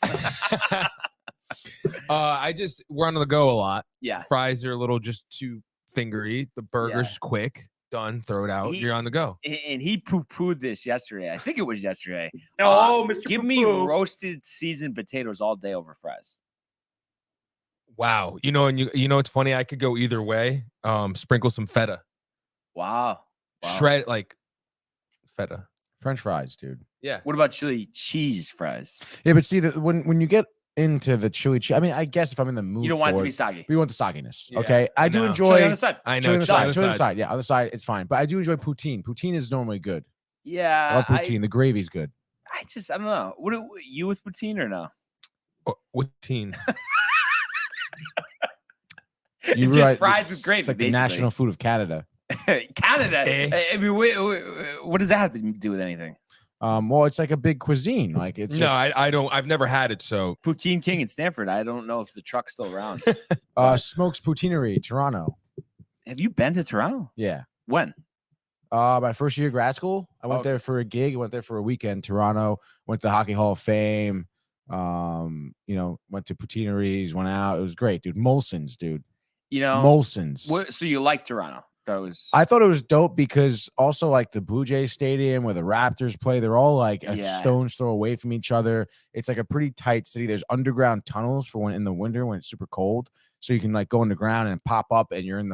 We're on the go a lot. Yeah. Fries are a little just too fingery. The burger's quick, done, throw it out. You're on the go. And he poo-pooed this yesterday. I think it was yesterday. No, Mr. Give me roasted seasoned potatoes all day over fries. Wow. You know, and you know it's funny. I could go either way. Sprinkle some feta. Wow. Shred like feta. French fries, dude. Yeah. What about chili cheese fries? Yeah, but see that when you get into the chili cheese, I mean, I guess if I'm in the mood, You don't want it to be soggy. We want the sogginess. Yeah, okay, I do enjoy. Chili on the side. I know. Chili on the side. Chili on the side. Yeah, on the side, it's fine. But I do enjoy poutine. Poutine is normally good. Yeah. I love poutine. The gravy's good. I don't know. What you with poutine or no? With teen. You're It's just right. fries with gravy. It's like basically. the national food of Canada. Canada. I mean, what does that have to do with anything? Well, it's like a big cuisine. Like it's No, I don't. I've never had it. So Poutine King in Stanford. I don't know if the truck's still around. Smokes Poutineery, Toronto. Have you been to Toronto? Yeah. When? My first year of grad school, I went there for a gig. I went there for a weekend. Toronto, went to the Hockey Hall of Fame. Went to Poutineries, went out. It was great, dude. Molson's, dude. Molson's. So you like Toronto? I thought it was dope because also like the Blue Jays Stadium where the Raptors play, they're all like a stone's throw away from each other. It's like a pretty tight city. There's underground tunnels for when in the winter when it's super cold, so you can like go underground and pop up and you're in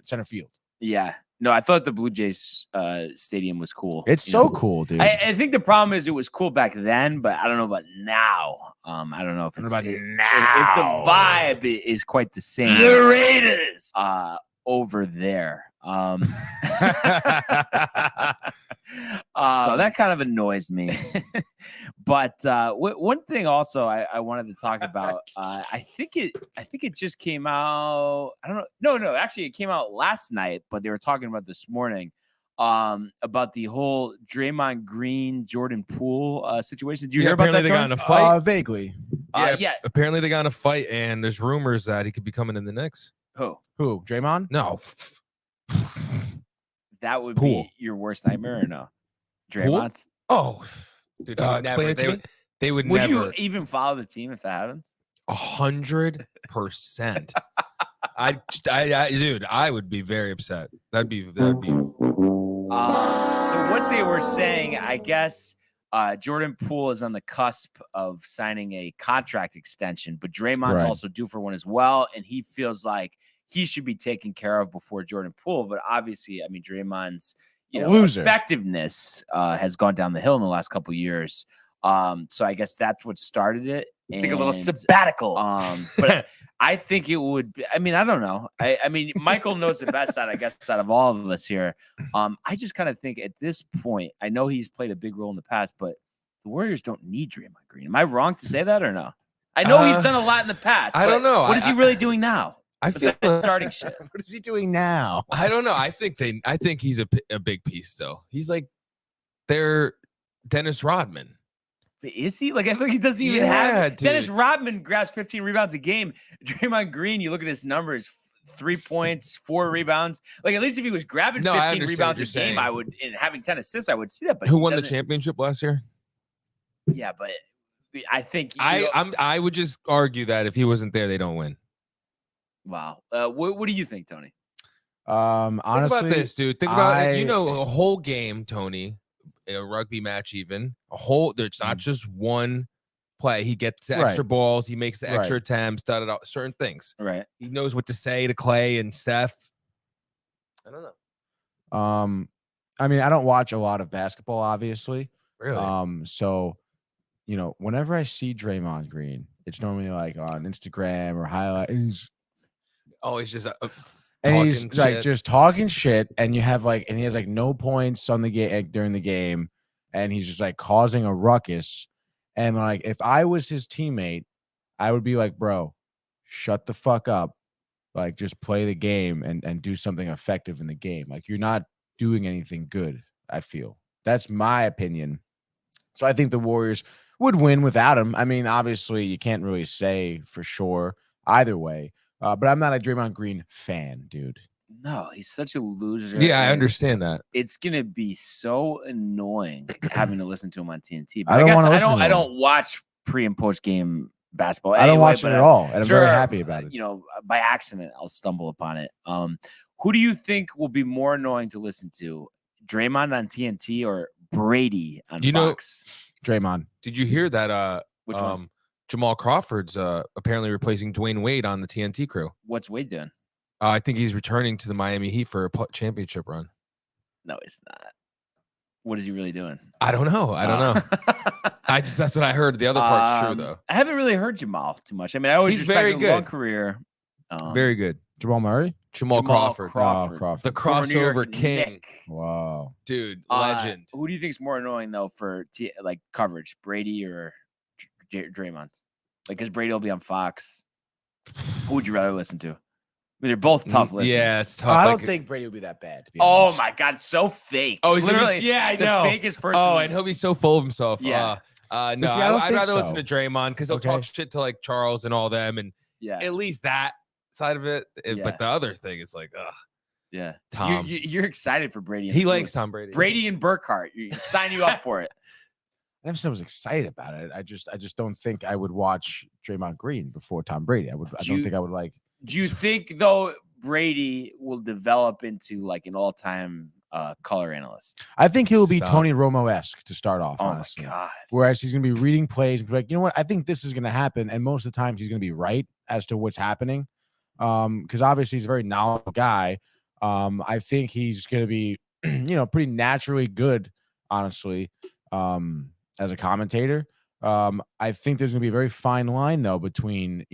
center field. Yeah. No, I thought the Blue Jays stadium was cool. It's so cool, dude. I think the problem is it was cool back then, but I don't know about now. I don't know if it's about if now. the vibe is quite the same. The Raiders over there. So that kind of annoys me. But one thing also I wanted to talk about. I think it just came out. I don't know. No. Actually, it came out last night, but they were talking about this morning about the whole Draymond Green, Jordan Poole situation. Did you hear about that? Apparently they got in a fight. Vaguely. Yeah. Apparently they got in a fight, and there's rumors that he could be coming in the Knicks. Who? Draymond? No. That would Poole. be your worst nightmare, or no? Draymond? Oh, dude, Never. They would Would never. you even follow the team if that happens? 100%. Dude, I would be very upset. That'd be. So what they were saying, I guess, Jordan Poole is on the cusp of signing a contract extension, but Draymond's also due for one as well, and he feels like he should be taken care of before Jordan Poole. But obviously, I mean, Draymond's effectiveness has gone down the hill in the last couple of years. So I guess that's what started it. Take a little sabbatical. But I think it would be, I mean, I don't know. I mean, Michael knows the best side, I guess, out of all of us here. I just kind of think at this point, I know he's played a big role in the past, but the Warriors don't need Draymond Green. Am I wrong to say that or no? I know he's done a lot in the past. I don't know. What is he really doing now? I feel starting shit. What is he doing now? I don't know. I think he's a big piece though. He's like their Dennis Rodman. Is he? Like, I think he doesn't even have. Dennis Rodman grabs 15 rebounds a game. Draymond Green, you look at his numbers: 3 points, 4 rebounds. Like, at least if he was grabbing 15 rebounds a game, I would, and having 10 assists, I would see that. But who won the championship last year? Yeah, but I think I would just argue that if he wasn't there, they don't win. Wow. What do you think, Tony? Honestly, think about this, dude. Think about a whole game, Tony. A rugby match, even a whole. There's not just one play. He gets the Right. extra balls. He makes the Right. extra attempts. Certain things. Right. He knows what to say to Clay and Steph. I don't know. I mean, I don't watch a lot of basketball, obviously. Really? So, whenever I see Draymond Green, it's normally like on Instagram or highlight. Oh, he's just And he's talking like shit. just talking shit, and he has like no points on the game during the game, and he's just like causing a ruckus. And like, if I was his teammate, I would be like, bro, shut the fuck up. Like, just play the game and do something effective in the game. Like, you're not doing anything good, I feel. That's my opinion. So I think the Warriors would win without him. I mean, obviously, you can't really say for sure either way. But I'm not a Draymond Green fan, dude. No, he's such a loser. Yeah, I and understand that. It's gonna be so annoying having to listen to him on TNT. But I don't guess wanna listen to I him. don't watch pre and post game basketball. I don't anyway, watch it but at all, and I'm sure, very happy about it. By accident, I'll stumble upon it. Who do you think will be more annoying to listen to, Draymond on TNT or Brady on Fox? Draymond. Did you hear that? Which one? Jamal Crawford's apparently replacing Dwayne Wade on the TNT crew. What's Wade doing? I think he's returning to the Miami Heat for a championship run. No, it's not. What is he really doing? I don't know. I don't know. That's what I heard. The other part's true though. I haven't really heard Jamal too much. I mean, I always He's very respected his long good. career. Very good. Jamal Murray? Jamal Crawford. Crawford. The Former New York crossover king. Knick. Wow. Dude, legend. Who do you think is more annoying though for coverage, Brady or Draymond? Like, because Brady will be on Fox. Who would you rather listen to? I mean, they're both tough listens. Yeah, it's tough. I don't think Brady would be that bad. To be Oh honest. my God, so fake. Oh, he's literally. Yeah, I the know. fakest person. Oh, and he'll be so full of himself. Yeah. No, I don't I'd think rather listen so. to Draymond because he'll talk shit to like Charles and all them, and Yeah. at least that side of it. Yeah. But the other thing is like, Yeah. Tom. You're excited for Brady. He likes Tom Brady. Brady and Burkhart. You sign you up for it. I never said I was excited about it. I just don't think I would watch Draymond Green before Tom Brady. I don't think I would like. Do you think though Brady will develop into like an all-time color analyst? I think he'll be Stop. Tony Romo-esque to start off, Oh honestly. my God. Whereas he's going to be reading plays and be like, you know what? I think this is going to happen. And most of the times he's going to be right as to what's happening. Because obviously he's a very knowledgeable guy. I think he's going to be, pretty naturally good, honestly, as a commentator. I think there's going to be a very fine line, though, between,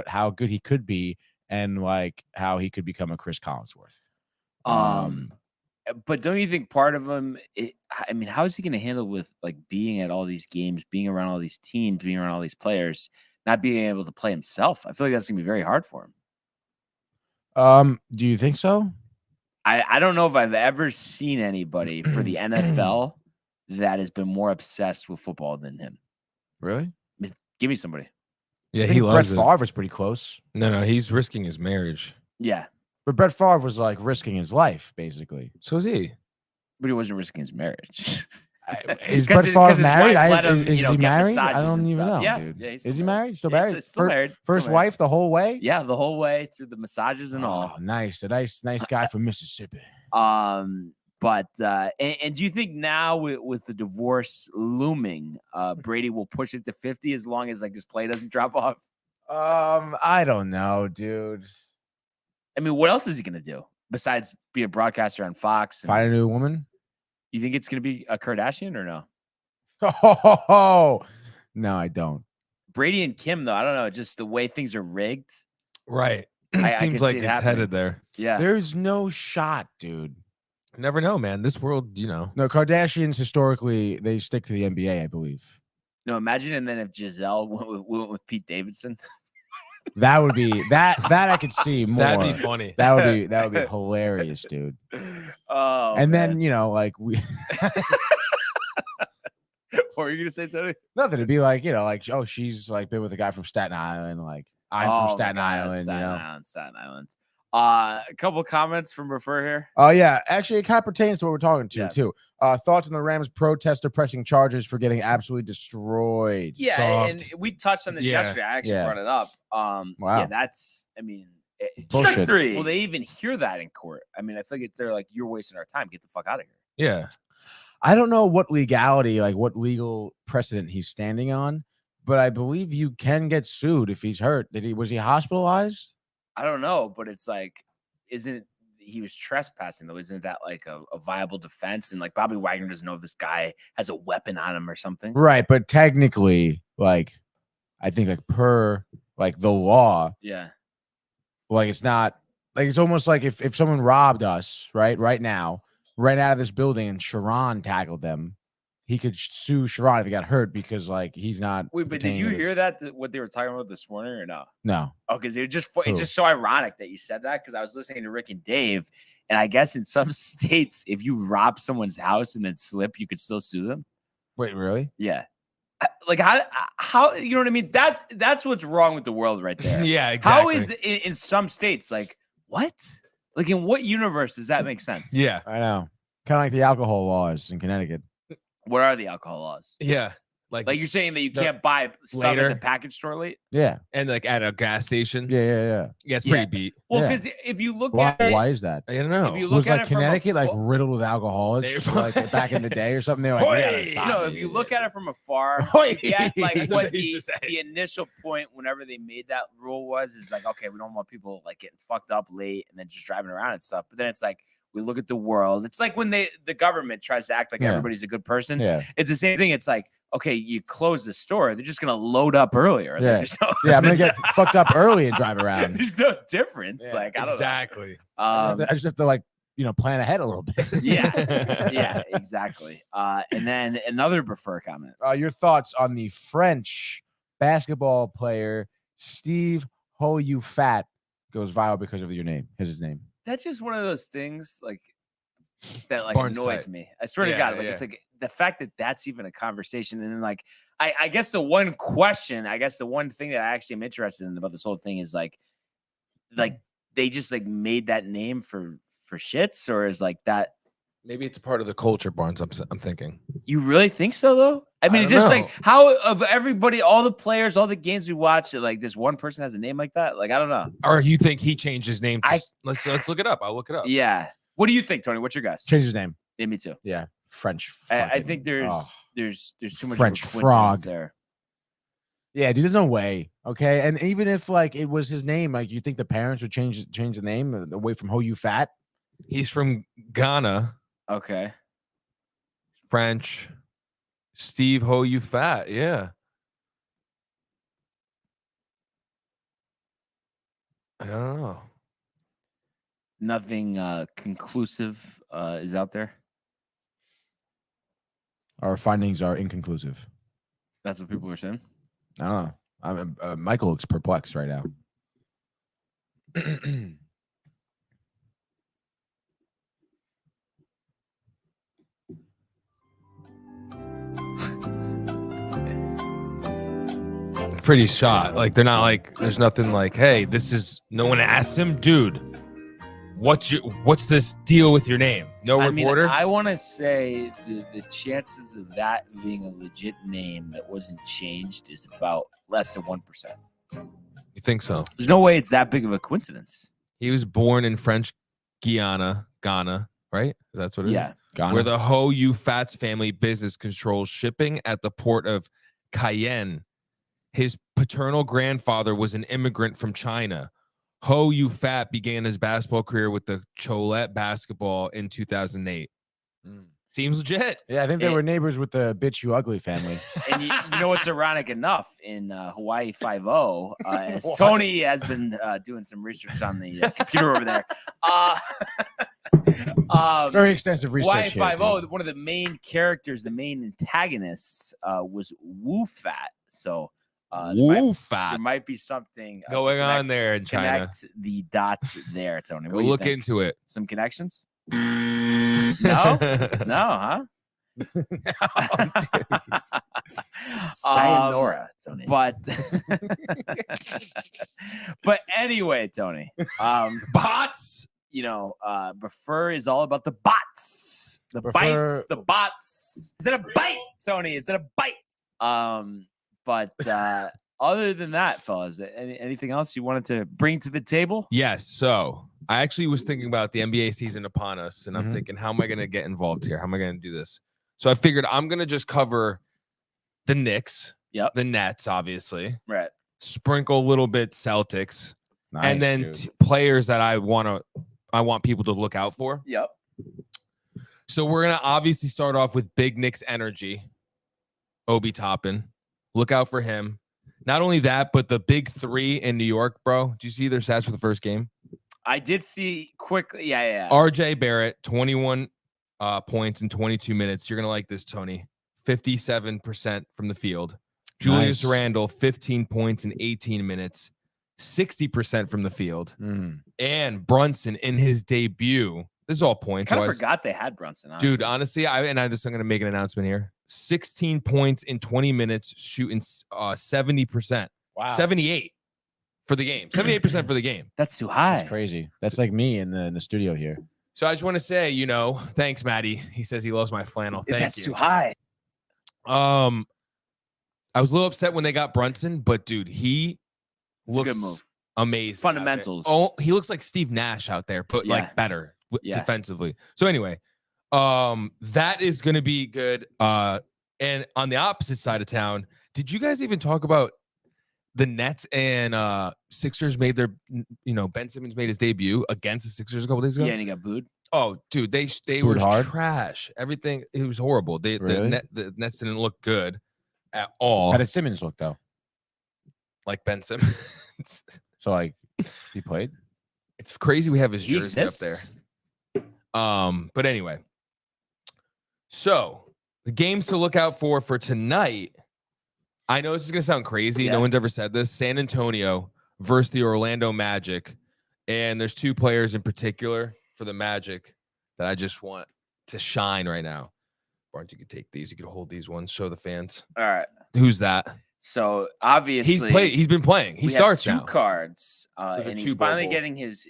how good he could be and like how he could become a Chris Collinsworth. But don't you think part of him? How is he going to handle with like being at all these games, being around all these teams, being around all these players, not being able to play himself? I feel like that's going to be very hard for him. Do you think so? I don't know if I've ever seen anybody for the NFL that has been more obsessed with football than him. Really? Give me somebody. Yeah, I he think Brett loves it. Favre was pretty close. No, he's risking his marriage. Yeah, But Brett Favre was like risking his life, basically. So is he. but he wasn't risking his marriage. Is 'Cause Brett his- 'cause Favre his married? wife let him, Is he get married? I massages don't and even stuff. know, Yeah, dude. yeah, he's Is he still married? Still Yeah, married? he's still married. First Still married. wife the whole way? Yeah, the whole way through the massages and all. Oh, nice. A nice guy from Mississippi. But and do you think now with the divorce looming, Brady will push it to 50 as long as like his play doesn't drop off? I don't know, dude. I mean, what else is he gonna do besides be a broadcaster on Fox? Find a new woman? You think it's gonna be a Kardashian or no? Oh, no, I don't. Brady and Kim, though, I don't know, just the way things are rigged. Right. I Seems could like see it it's happening. headed there. Yeah. There's no shot, dude. Never know, man. This world, No, Kardashians historically they stick to the NBA, I believe. No, imagine and then if Giselle went with Pete Davidson. That would be that I could see more. that'd be funny. That would be hilarious, dude. Oh, And man. then, like we What were you gonna say, Tony? nothing. It'd be like, oh, she's like been with a guy from Staten Island, like I'm Oh, from my Staten God, Island, Staten Island. A couple comments from Refer here. Oh, yeah. Actually, it kind of pertains to what we're talking to, Yeah. too. Thoughts on the Rams protester pressing charges for getting absolutely destroyed. Yeah, Soft. and we touched on this Yeah. yesterday. I actually Yeah. brought it up. Wow. Yeah, that's. Bullshit. Strike three. Will they even hear that in court? I mean, I feel like they're like, you're wasting our time. Get the fuck out of here. Yeah. I don't know what legality, like what legal precedent he's standing on, but I believe you can get sued if he's hurt. Was he hospitalized? I don't know, but it's like, he was trespassing though? Isn't that like a viable defense? And like Bobby Wagner doesn't know if this guy has a weapon on him or something. Right, but technically, like, I think like per like the law, Yeah. like it's not like it's almost like if someone robbed us right now, ran out of this building and Sharon tackled them, he could sue Sharon if he got hurt because like he's not. Wait, but did you hear that what they were talking about this morning or no? No. Oh, because it's just so ironic that you said that because I was listening to Rick and Dave, and I guess in some states, if you rob someone's house and then slip, you could still sue them. Wait, really? Yeah. Like how you know what I mean? That's what's wrong with the world right there. Yeah, exactly. How is in some states like what? Like in what universe does that make sense? Yeah, I know. Kind of like the alcohol laws in Connecticut. What are the alcohol laws? yeah. Like you're saying that you can't buy stuff later. at the package store late? Yeah. And like at a gas station. Yeah. Yeah, it's pretty beat. Well, Yeah. because if you look Why, at it, why is that? I don't know. if you look Was at like it from a Connecticut like fo- riddled with alcoholics like back in the day or something? They were like, we gotta stop no, it. if you look at it from afar, Hoi! yeah, like That's what what they used to say. the initial point whenever they made that rule is like, okay, we don't want people like getting fucked up late and then just driving around and stuff. But then it's like we look at the world. It's like when the government tries to act like everybody's a good person. Yeah. It's the same thing. It's like, okay, you close the store, they're just gonna load up earlier. Yeah. There's no, Yeah, I'm gonna get fucked up early and drive around. there's no difference. Yeah, like I don't Exactly. know. I just have to like plan ahead a little bit. Yeah, exactly. And then another prefer comment. Your thoughts on the French basketball player Steve Hoyufat goes viral because of your name. His name. That's just one of those things like that like Barnside. annoys me. I swear to Yeah, God, like yeah. it's like the fact that that's even a conversation. And then like I guess the one question, the one thing that I actually am interested in about this whole thing is like they just like made that name for shits, or is like that. Maybe it's a part of the culture, Barnes. I'm thinking. You really think so though? I mean, it's don't just know. like how of everybody, all the players, all the games we watch, like this one person has a name like that. Like I don't know. Or you think he changed his name? Let's look it up. I'll look it up. Yeah. What do you think, Tony? What's your guess? Change his name. Yeah, me too. Yeah, French. I think oh. there's too much French of a coincidence frog. there. Yeah, dude, there's no way. Okay, and even if like it was his name, like you think the parents would change the name away from Hoyufat? He's from Ghana. Okay. French. Steve Hoyufat. Yeah. I don't know. Nothing conclusive is out there. Our findings are inconclusive. That's what people are saying. I don't know. Michael looks perplexed right now. Pretty shot. Like they're not like. There's nothing like. Hey, this is. No one asked him, dude. What's this deal with your name? No reporter. I want to say the chances of that being a legit name that wasn't changed is about less than 1%. You think so? There's no way it's that big of a coincidence. He was born in French Ghana, right? That's what it is. Yeah. Ghana. Where the Hoyufat's family business controls shipping at the port of Cayenne. His paternal grandfather was an immigrant from China. Hoyufat began his basketball career with the Cholet basketball in 2008. Seems legit. Yeah, I think they were neighbors with the Bitch You Ugly family. And you know what's ironic enough in Hawaii 5-0, as Tony has been doing some research on the computer over there. Very extensive research. Hawaii here, 5-0, dude. one of the main characters, the main antagonists, was Wu-Fat. So there might be something going on there in China. Connect the dots there, Tony. Go look into it. Some connections? No, huh? Sayonara, Tony. But anyway, Tony. Bots. Prefer is all about the bots, the bites, the bots. Is it a bite, Tony? Is it a bite? But other than that, fellas, anything else you wanted to bring to the table? Yes. So I actually was thinking about the NBA season upon us, and I'm thinking, how am I going to get involved here? How am I going to do this? So I figured I'm going to just cover the Knicks Yep. the Nets, obviously. Right. Sprinkle a little bit Celtics, Nice, and then dude. players that I want people to look out for. Yep. So we're gonna obviously start off with Big Nick's energy, Obi Toppin. Look out for him. Not only that, but the big three in New York, bro. Do you see their stats for the first game? I did see quickly. Yeah. RJ Barrett, 21 points in 22 minutes. You're gonna like this, Tony. 57% from the field. Julius Nice. Randle, 15 points in 18 minutes, 60% from the field. And Brunson in his debut. This is all points. Kind of forgot they had Brunson. Honestly. Dude, honestly, I'm going to make an announcement here. 16 points in 20 minutes, shooting 70%. Wow. 78 for the game. 78% for the game. That's too high. That's crazy. That's like me in the studio here. So I just want to say, thanks, Maddie. He says he loves my flannel. Thank That's you. too high. I was a little upset when they got Brunson, but dude, he It's looks a good move. amazing. Fundamentals. Oh, he looks like Steve Nash out there, but like better defensively. So anyway, that is going to be good. And on the opposite side of town, did you guys even talk about the Nets and Sixers made their, Ben Simmons made his debut against the Sixers a couple days ago? Yeah, and he got booed. Oh, dude, they were trash. Everything, it was horrible. The Nets didn't look good at all. How did Simmons look though? Like Ben Simmons. So like he played. It's crazy we have his He jersey up there. But anyway, so the games to look out for tonight. I know this is gonna sound crazy. Yeah. No one's ever said this. San Antonio versus the Orlando Magic, and there's two players in particular for the Magic that I just want to shine right now. Barnes, you could take these. You could hold these ones. Show the fans. All right. Who's that? So obviously He's been playing. He starts two now. cards, Those are and two he's finally Bol Bol. getting his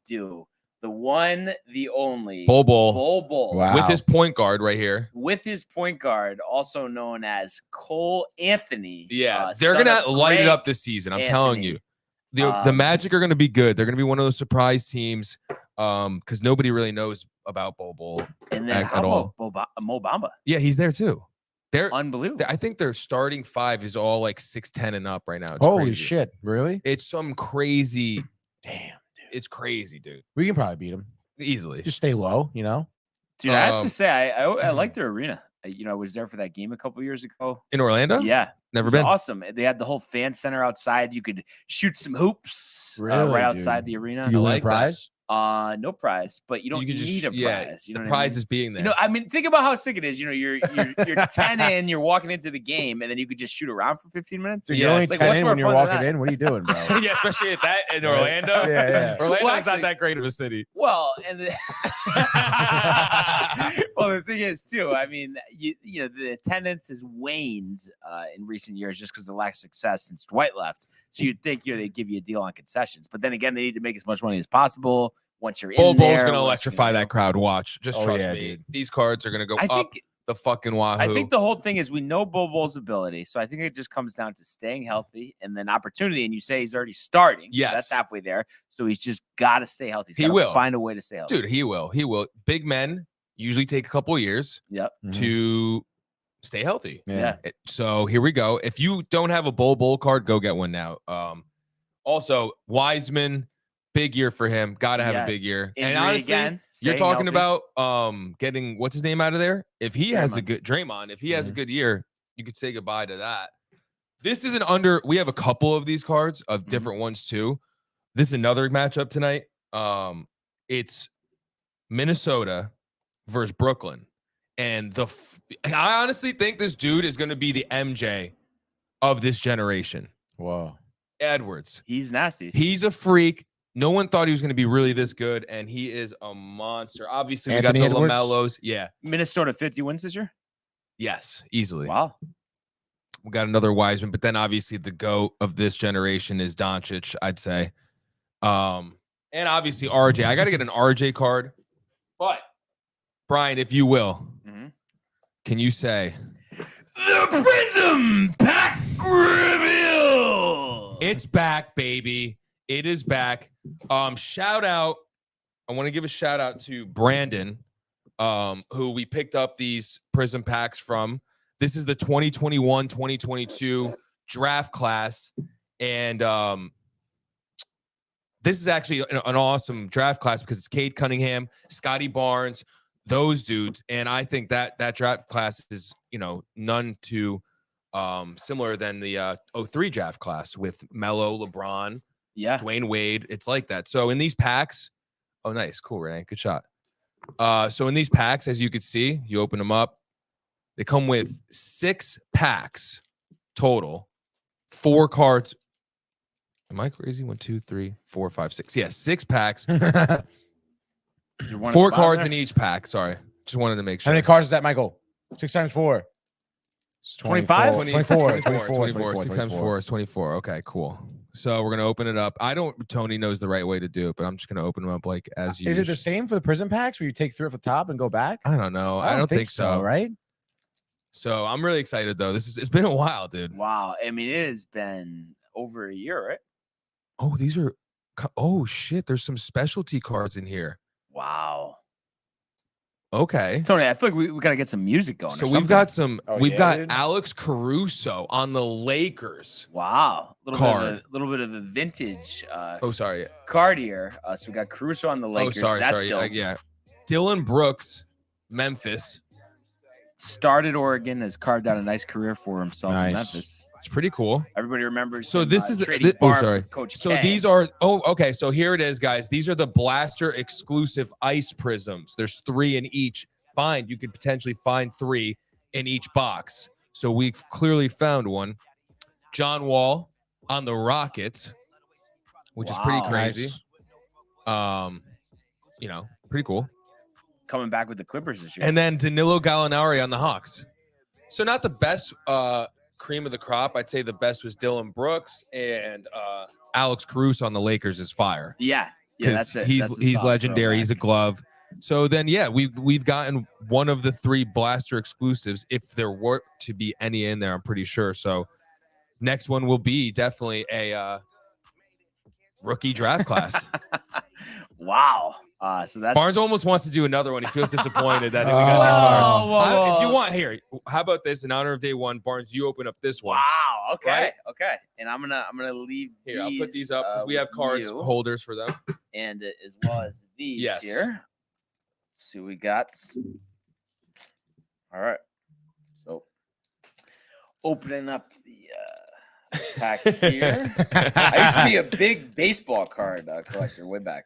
due. The one, the only Bol Bol. Bol Bol. Wow. With his point guard right here. With his point guard, also known as Cole Anthony. Yeah, they're son gonna of light it Greg up this season. I'm telling Anthony. you. The Magic are gonna be good. They're gonna be one of those surprise teams. Because nobody really knows about Bol Bol And then at all. Mo Bamba? Yeah, he's there too. They're Unbelievable. I think their starting five is all like 6'10" and up right now. It's Holy crazy. shit! Really? It's some crazy. Damn, dude. It's crazy, dude. We can probably beat him. Easily. Just stay low, Dude, I have to say, I like their arena. I was there for that game a couple years ago. In Orlando? Yeah. Never It was been. awesome. They had the whole fan center outside. You could shoot some hoops Really, right dude? outside the arena. Did you win like a prize? No prize, but you don't could need a prize. You know the what I prize mean? is being there. I mean, think about how sick it is. You're 10 in, you're walking into the game, and then you could just shoot around for 15 minutes. Dude, Yeah, you're only it's like, 10 what's in more when you're fun than walking that? in. What are you doing, bro? Yeah, especially at that in Orlando. Yeah. Orlando's Well, not actually- that great of a city. Well, and the thing is too. I mean, the attendance has waned in recent years just because of lack of success since Dwight left. So you'd think they give you a deal on concessions, but then again, they need to make as much money as possible. Once you're Bol in Bol's there, gonna once electrify you know. that crowd. Watch. Just Oh, trust yeah, me. dude. These cards are gonna go I up think the fucking wahoo. I think the whole thing is we know Bol Bol's ability, so I think it just comes down to staying healthy and then opportunity. And you say he's already starting. So Yes. that's halfway there. So he's just got to stay healthy. He's He gotta will. find a way to stay healthy. Dude, he will. He will. Big men usually take a couple of years Yep. to stay healthy. Yeah. So here we go. If you don't have a Bol Bol card, go get one now. Also, Wiseman, big year for him. Gotta have Yeah. a big year. Injury And honestly, again, you're staying talking healthy. about getting what's his name out of there. If he has a Draymond. good Draymond, if he has a Mhm. good year, you could say goodbye to that. This is we have a couple of these cards of different ones too. This is another matchup tonight. It's Minnesota versus Brooklyn. And I honestly think this dude is going to be the MJ of this generation. Whoa. Edwards. He's nasty. He's a freak. No one thought he was going to be really this good, and he is a monster. Obviously, Anthony we got the Edwards? LaMelos. Yeah. Minnesota 50 wins this year. Yes, easily. Wow. We got another Wiseman, but then obviously the GOAT of this generation is Doncic, I'd say. And obviously RJ. I got to get an RJ card. But, Brian, if you will, Mhm. can you say The Prism Pack Reveal. it's back, baby? It is back. Shout out. I want to give a shout out to Brandon, who we picked up these Prism packs from This is the 2021-2022 draft class. And this is actually an awesome draft class because it's Cade Cunningham, Scotty Barnes, those dudes. And I think that draft class is, none too similar than the 03 draft class with Melo, LeBron, Dwayne Wade. It's like that. So in these packs, oh, nice. Cool, Renee. Good shot. So in these packs, as you can see, you open them up. They come with 6 packs total, 4 cards. Am I crazy? 1, 2, 3, 4, 5, 6. Yeah, 6 packs. 4 cards in each pack. Sorry. Just wanted to make sure. How many cards is that, Michael? 6 times 4. It's 25? 24. 6 times 4 is 24. Okay, cool. So we're going to open it up. Tony knows the right way to do it, but I'm just going to open them up like as you. Is it the same for the Prism packs where you take 3 off the top and go back? I don't know. I don't think so. Right? So I'm really excited though. It's been a while, dude. Wow. I mean, it has been over a year, right? Oh, these are. Oh shit! There's some specialty cards in here. Wow. Okay, Tony, I feel like we got to get some music going. So we've got some. Oh, we've yeah, got dude? Alex Caruso on the Lakers. Wow. Card. Little bit of a vintage Oh, sorry. card here. So we got Caruso on the Lakers. Oh, sorry. That's Sorry. still Yeah. Dylan Brooks, Memphis. started Oregon, has carved out a nice career for himself in Nice. Memphis. It's pretty cool. Everybody remembers. So him, this is trading Barnes with Coach So K. these are okay. So here it is, guys. These are the Blaster exclusive ice prisms. There's 3 in each. You could potentially find 3 in each box. So we've clearly found one. John Wall on the Rockets, which is pretty crazy. Pretty cool. coming back with the Clippers this year. And then Danilo Gallinari on the Hawks. So not the best cream of the crop. I'd say the best was Dylan Brooks, and Alex Caruso on the Lakers is fire. Yeah, that's it. He's legendary. He's a glove. So then, we've gotten one of the 3 Blaster exclusives. If there were to be any in there, I'm pretty sure. So next one will be definitely a rookie draft class. Wow. So that's Barnes almost wants to do another one. He feels disappointed that we got these cards. If you want, here, how about this? In honor of day 1, Barnes, you open up this one. Wow. Okay. Right? Okay. And I'm gonna leave Here, I'll put these these, up because we have with cards you, holders for them. and as well as these Yes. here. Let's see what we got. All right. So opening up the pack here. I used to be a big baseball card collector way back.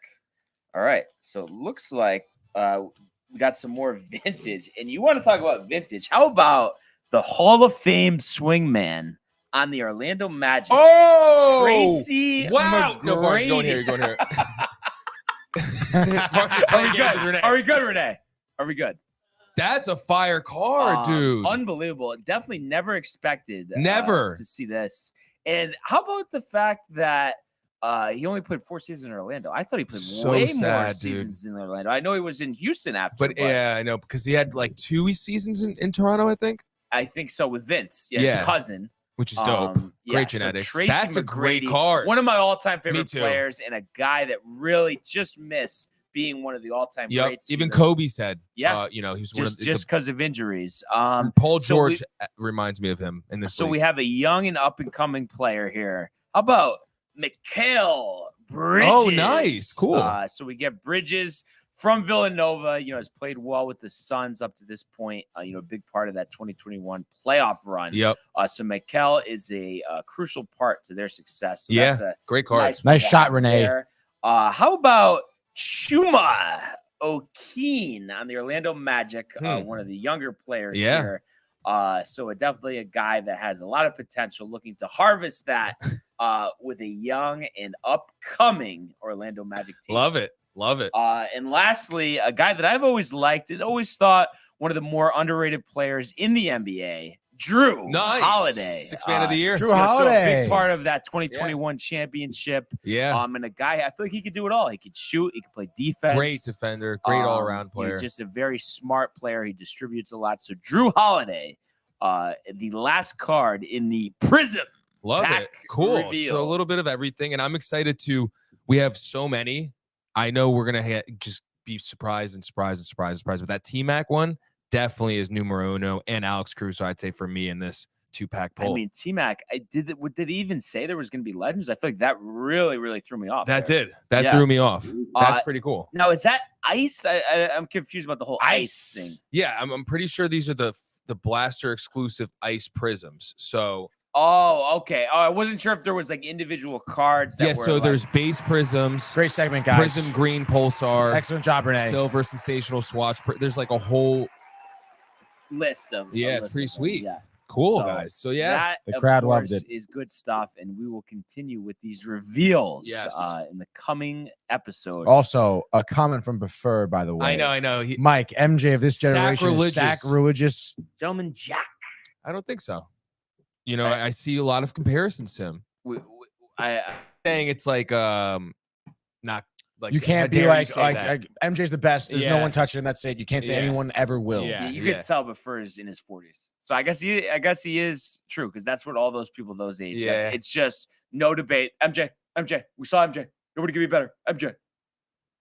All right. So it looks like we got some more vintage. And you want to talk about vintage? How about the Hall of Fame swingman on the Orlando Magic? Oh, Tracy wow! No, Barnes, McGrady. you're going here. You're going here. Are we good, Renee? Are we good? That's a fire card, dude. Unbelievable. Definitely never expected Never to see this. And how about the fact that he only played 4 seasons in Orlando? I thought he played way more seasons in Orlando. I know he was in Houston after. But yeah, I know, because he had like 2 seasons in Toronto, I think. I think so with Vince. Yeah, his cousin. Which is dope. Great genetics. So That's a great card. One of my all-time favorite too. players, and a guy that really just missed being one of the all-time greats. Even Kobe said, he was one of just because of injuries. Paul George reminds me of him in this. So we have a young and up-and-coming player here. How about Mikal Bridges? Oh, nice. Cool. So we get Bridges from Villanova, has played well with the Suns up to this point. A big part of that 2021 playoff run. Yep. So Mikal is a crucial part to their success. So yeah. That's a great card. Nice shot, Renee. there. How about Chuma Okeen on the Orlando Magic? One of the younger players here. So definitely a guy that has a lot of potential, looking to harvest that with a young and upcoming Orlando Magic team. Love it. Love it. And lastly, a guy that I've always liked and always thought one of the more underrated players in the NBA, Drew Holiday. 6th man of the year. Drew So a Holiday. big part of that 2021 championship. Yeah. And a guy, I feel like he could do it all. He could shoot. He could play defense. Great defender. Great all-around player. Just a very smart player. He distributes a lot. So Drew Holiday, the last card in the Prism. Love pack it. Cool. reveal. So a little bit of everything. And I'm excited we have so many. I know we're going to just be surprised. But that T-Mac one, definitely is numero uno, and Alex Cruz. So I'd say for me in this 2-pack poll. I mean, T-Mac, did he even say there was going to be legends? I feel like that really, really threw me off. That there. did. That Yeah. threw me off. That's pretty cool. Now, is that ice? I'm confused about the whole ice thing. Yeah, I'm pretty sure these are the Blaster exclusive ice prisms. So. Oh, okay. Oh, I wasn't sure if there was like individual cards. That were so like, there's base prisms. Great segment, guys. Prism green pulsar. Excellent job, Renee. Silver sensational swatch. There's like a whole list of. it's pretty sweet. Yeah. Cool, So, guys. So yeah, that, The of crowd loved course, it. Is good stuff, and we will continue with these reveals Yes. in the coming episodes. Also, a comment from Prefer, by the way. I know. Mike, MJ of this generation is Sacrilegious. sacrilegious. Gentleman Jack. I don't think so. You know, I see a lot of comparisons to him. I Saying it's like not like You can't how be dare you like say that. MJ's the best. There's no Yeah. one touching him. That's it. You can't say Yeah. anyone ever will. Yeah. you could tell before is in his 40s. So I guess he is true because that's what all those people those age. Yeah. It's just no debate. MJ. We saw MJ. Nobody can be better. MJ.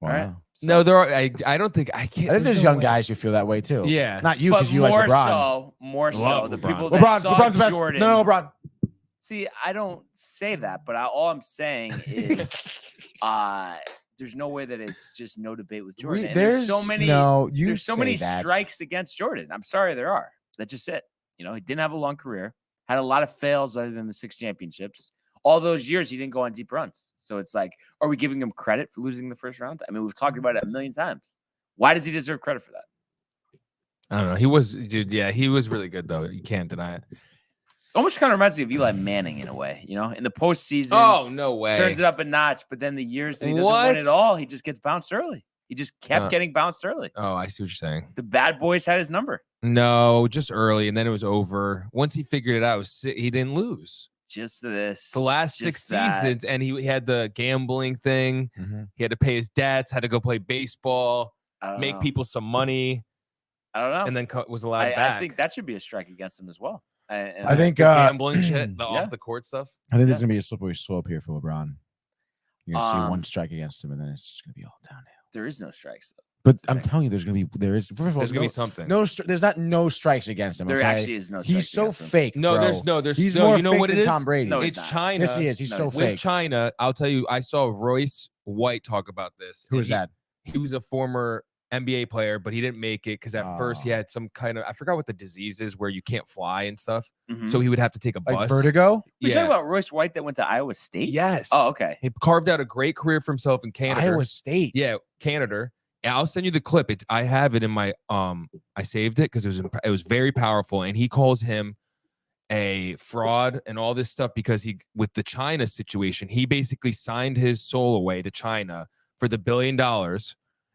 Wow. All right. So, No, there are. I don't think I can't. I think there's no young way. guys who feel that way too. Yeah. Not you but because you like LeBron. more so, Love the LeBron. people that saw LeBron's the best. Jordan. No, LeBron. See, I don't say that, but all I'm saying is, there's no way that it's just no debate with Jordan. And there's so many. There's so many strikes against Jordan. I'm sorry, there are. That's just it. You know, he didn't have a long career, had a lot of fails other than the 6 championships. All those years, he didn't go on deep runs. So it's like, are we giving him credit for losing the first round? I mean, we've talked about it a million times. Why does he deserve credit for that? I don't know. He was, dude. Yeah, he was really good though. You can't deny it. Almost kind of reminds me of Eli Manning in a way. You know, in the postseason, Oh no way. turns it up a notch, but then the years that he doesn't What? win it all, he just gets bounced early. He just kept getting bounced early. Oh, I see what you're saying. The bad boys had his number. No, just early, and then it was over. Once he figured it out, he didn't lose. Just this. The last just 6 that. seasons, and he had the gambling thing. Mhm. He had to pay his debts, had to go play baseball, I don't make know. people some money, I don't know. and then was allowed I back. think that should be a strike against him as well. I think the gambling shit, the yeah. off the court stuff. I think there's gonna be a slippery slope here for LeBron. You're gonna see one Um, strike against him, and then it's just gonna be all downhill. there is no strikes. Though. But the I'm thing. telling you, there's gonna be There's gonna be something. there's not no strikes against him. There okay? actually is no. He's strikes so against him. fake. No, bro. there's He's no. more You know fake what it than is? Tom Brady. No, he's It's not. China. Yes, he is. He's No, so he's With fake. China, I'll tell you. I saw Royce White talk about this. Who and is that? He was a former NBA player, but he didn't make it because at first he Oh. had some kind of, I forgot what the disease is where you can't fly and stuff. Mhm. So he would have to take a Like bus. vertigo? We talking about Royce White that went to Iowa State. Yes. Oh, okay. He carved out a great career for himself in Canada. Iowa State. Yeah, Canada. And I'll send you the clip. I have it in my I saved it because it was very powerful. And he calls him a fraud and all this stuff because he, with the China situation, he basically signed his soul away to China for the $1 billion.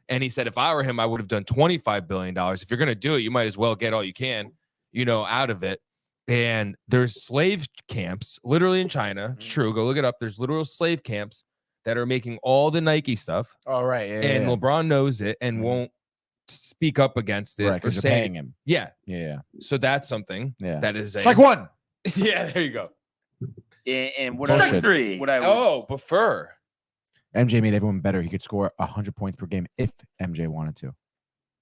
And he said, if I were him, I would have done $25 billion. If you're gonna do it, you might as well get all you can, out of it. And there's slave camps literally in China. It's true. Go look it up. There's literal slave camps that are making all the Nike stuff. Oh, right. Yeah, And yeah. LeBron knows it and Mhm. won't speak up against it. Right, or because you're say- paying him. Yeah. Yeah. So that's something Yeah. that is It's like one. Yeah, there you go. And what Bullshit. I three? What I prefer. MJ made everyone better. He could score 100 points per game if MJ wanted to.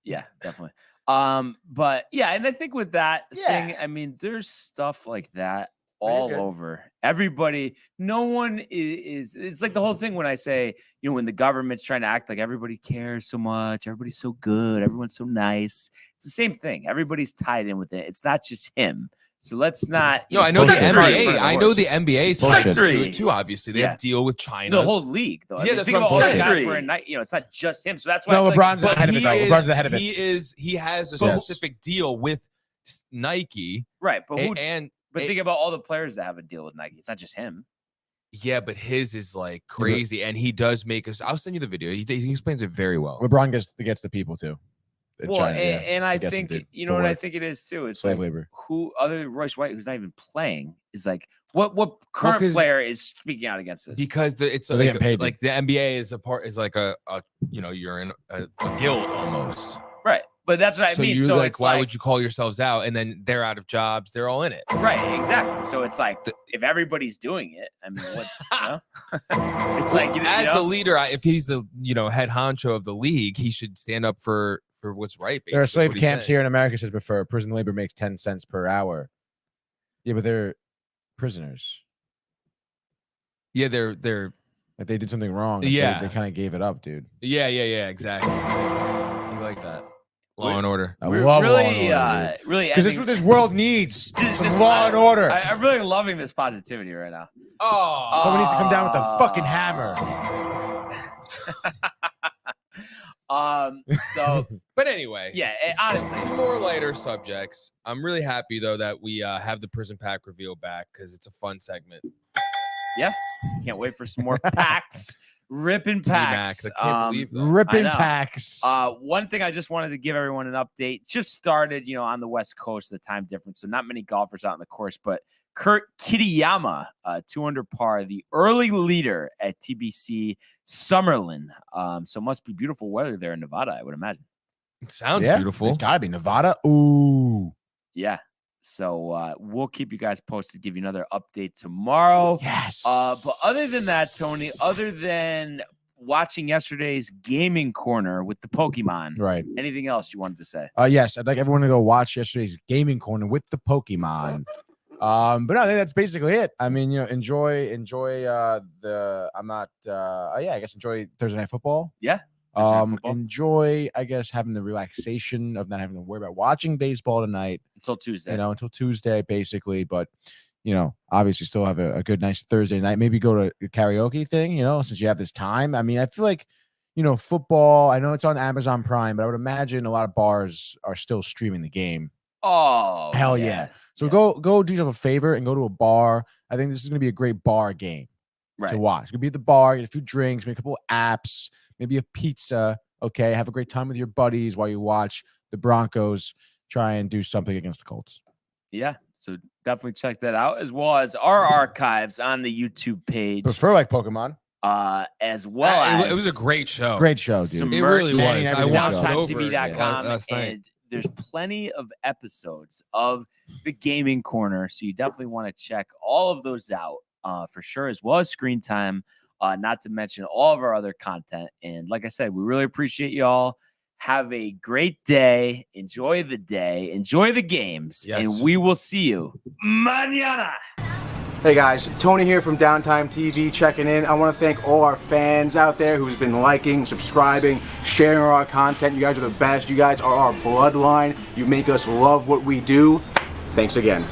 Yeah, definitely. But yeah, and I think with that thing, Yeah. I mean, there's stuff like that all over. Everybody, no one is it's like the whole thing when I say, when the government's trying to act like everybody cares so much, everybody's so good, everyone's so nice. It's the same thing. Everybody's tied in with it. It's not just him. So let's not. No, I know the put the cart in NBA. front of the I know horse. the NBA is Bullshit. tied to Three. it too. Obviously, they Yeah. have to deal with China. The whole league, though. Yeah, that's think what about I'm all the saying. guys Bullshit. wearing Nike. It's not just him. So that's why. No, I feel like LeBron's it's- ahead of it, though. LeBron's ahead of it. He has a Yes. specific deal with Nike, right. But who? and But think about all the players that have a deal with Nike. It's not just him. yeah, but his is like crazy, and he does make us. I'll send you the video. He explains it very well. LeBron gets the people too. In Well, China, yeah. and I He gets them think to what I work. think it is too. It's Slave like labor. who other than Royce White, who's not even playing, is like what current 'cause- player is speaking out against this? Because it's So they like, get paid. like the NBA is like a you're in a guild almost. Right, but that's what I so mean. you're So like, it's why like, would you call yourselves out? And then they're out of jobs. They're all in it. right, exactly. So it's like if everybody's doing it, I mean, what? It's like As the leader, if he's the head honcho of the league, he should stand up for for what's right. There are basically, is slave what he's camps saying. here in America, says before. Prison labor makes 10 cents per hour. Yeah, but they're prisoners. Yeah, they're Like they did something wrong. Like Yeah. they kind of gave it up, dude. yeah, exactly. You like that? Law and order. I We're love really, Law and Order, really, because this is what this world needs. Some Law and Order. I'm really loving this positivity right now. Oh, Someone needs to come down with the fucking hammer. So but anyway, yeah, so honestly, two more lighter subjects. I'm really happy though that we have the Prism Pack reveal back because it's a fun segment. yeah, can't wait for some more packs. Ripping packs. T-Mac, I can't believe that. Ripping I know. packs. One thing I just wanted to give everyone an update. Just started, on the West Coast, the time difference. So not many golfers out on the course, but Kurt Kitayama, 200 par, the early leader at TBC Summerlin. So must be beautiful weather there in Nevada, I would imagine. It sounds Yeah, beautiful. It's gotta be Nevada. Ooh. Yeah. So we'll keep you guys posted, give you another update tomorrow. Yes. But other than that, Tony, other than watching yesterday's gaming corner with the Pokemon, Right. anything else you wanted to say? Yes, I'd like everyone to go watch yesterday's gaming corner with the Pokemon. But no, I think that's basically it. I mean, enjoy the I guess enjoy Thursday Night Football. Yeah. Thursday Night Football. Enjoy, I guess, having the relaxation of not having to worry about watching baseball tonight. Until Tuesday. Until Tuesday, basically. But obviously still have a good, nice Thursday night. Maybe go to a karaoke thing, since you have this time. I mean, I feel like, football, I know it's on Amazon Prime, but I would imagine a lot of bars are still streaming the game. Oh, Hell yeah. So go do yourself a favor and go to a bar. I think this is going to be a great bar game to watch. It's going to be at the bar, get a few drinks, maybe a couple of apps, maybe a pizza. Okay. Have a great time with your buddies while you watch the Broncos try and do something against the Colts. Yeah. So definitely check that out, as well as our archives on the YouTube page. Prefer like Pokemon. As well as it was a great show. Great show, dude. some It really merch, was. I everything watched it else. over DowntimeTV.com, last night. and there's plenty of episodes of the Gaming Corner, so you definitely want to check all of those out for sure, as well as Screen Time, not to mention all of our other content. And like I said, we really appreciate y'all. Have a great day. Enjoy the day. Enjoy the games. Yes. And we will see you mañana. Hey guys, Tony here from Downtime TV checking in. I want to thank all our fans out there who's been liking, subscribing, sharing our content. You guys are the best. You guys are our bloodline. You make us love what we do. Thanks again.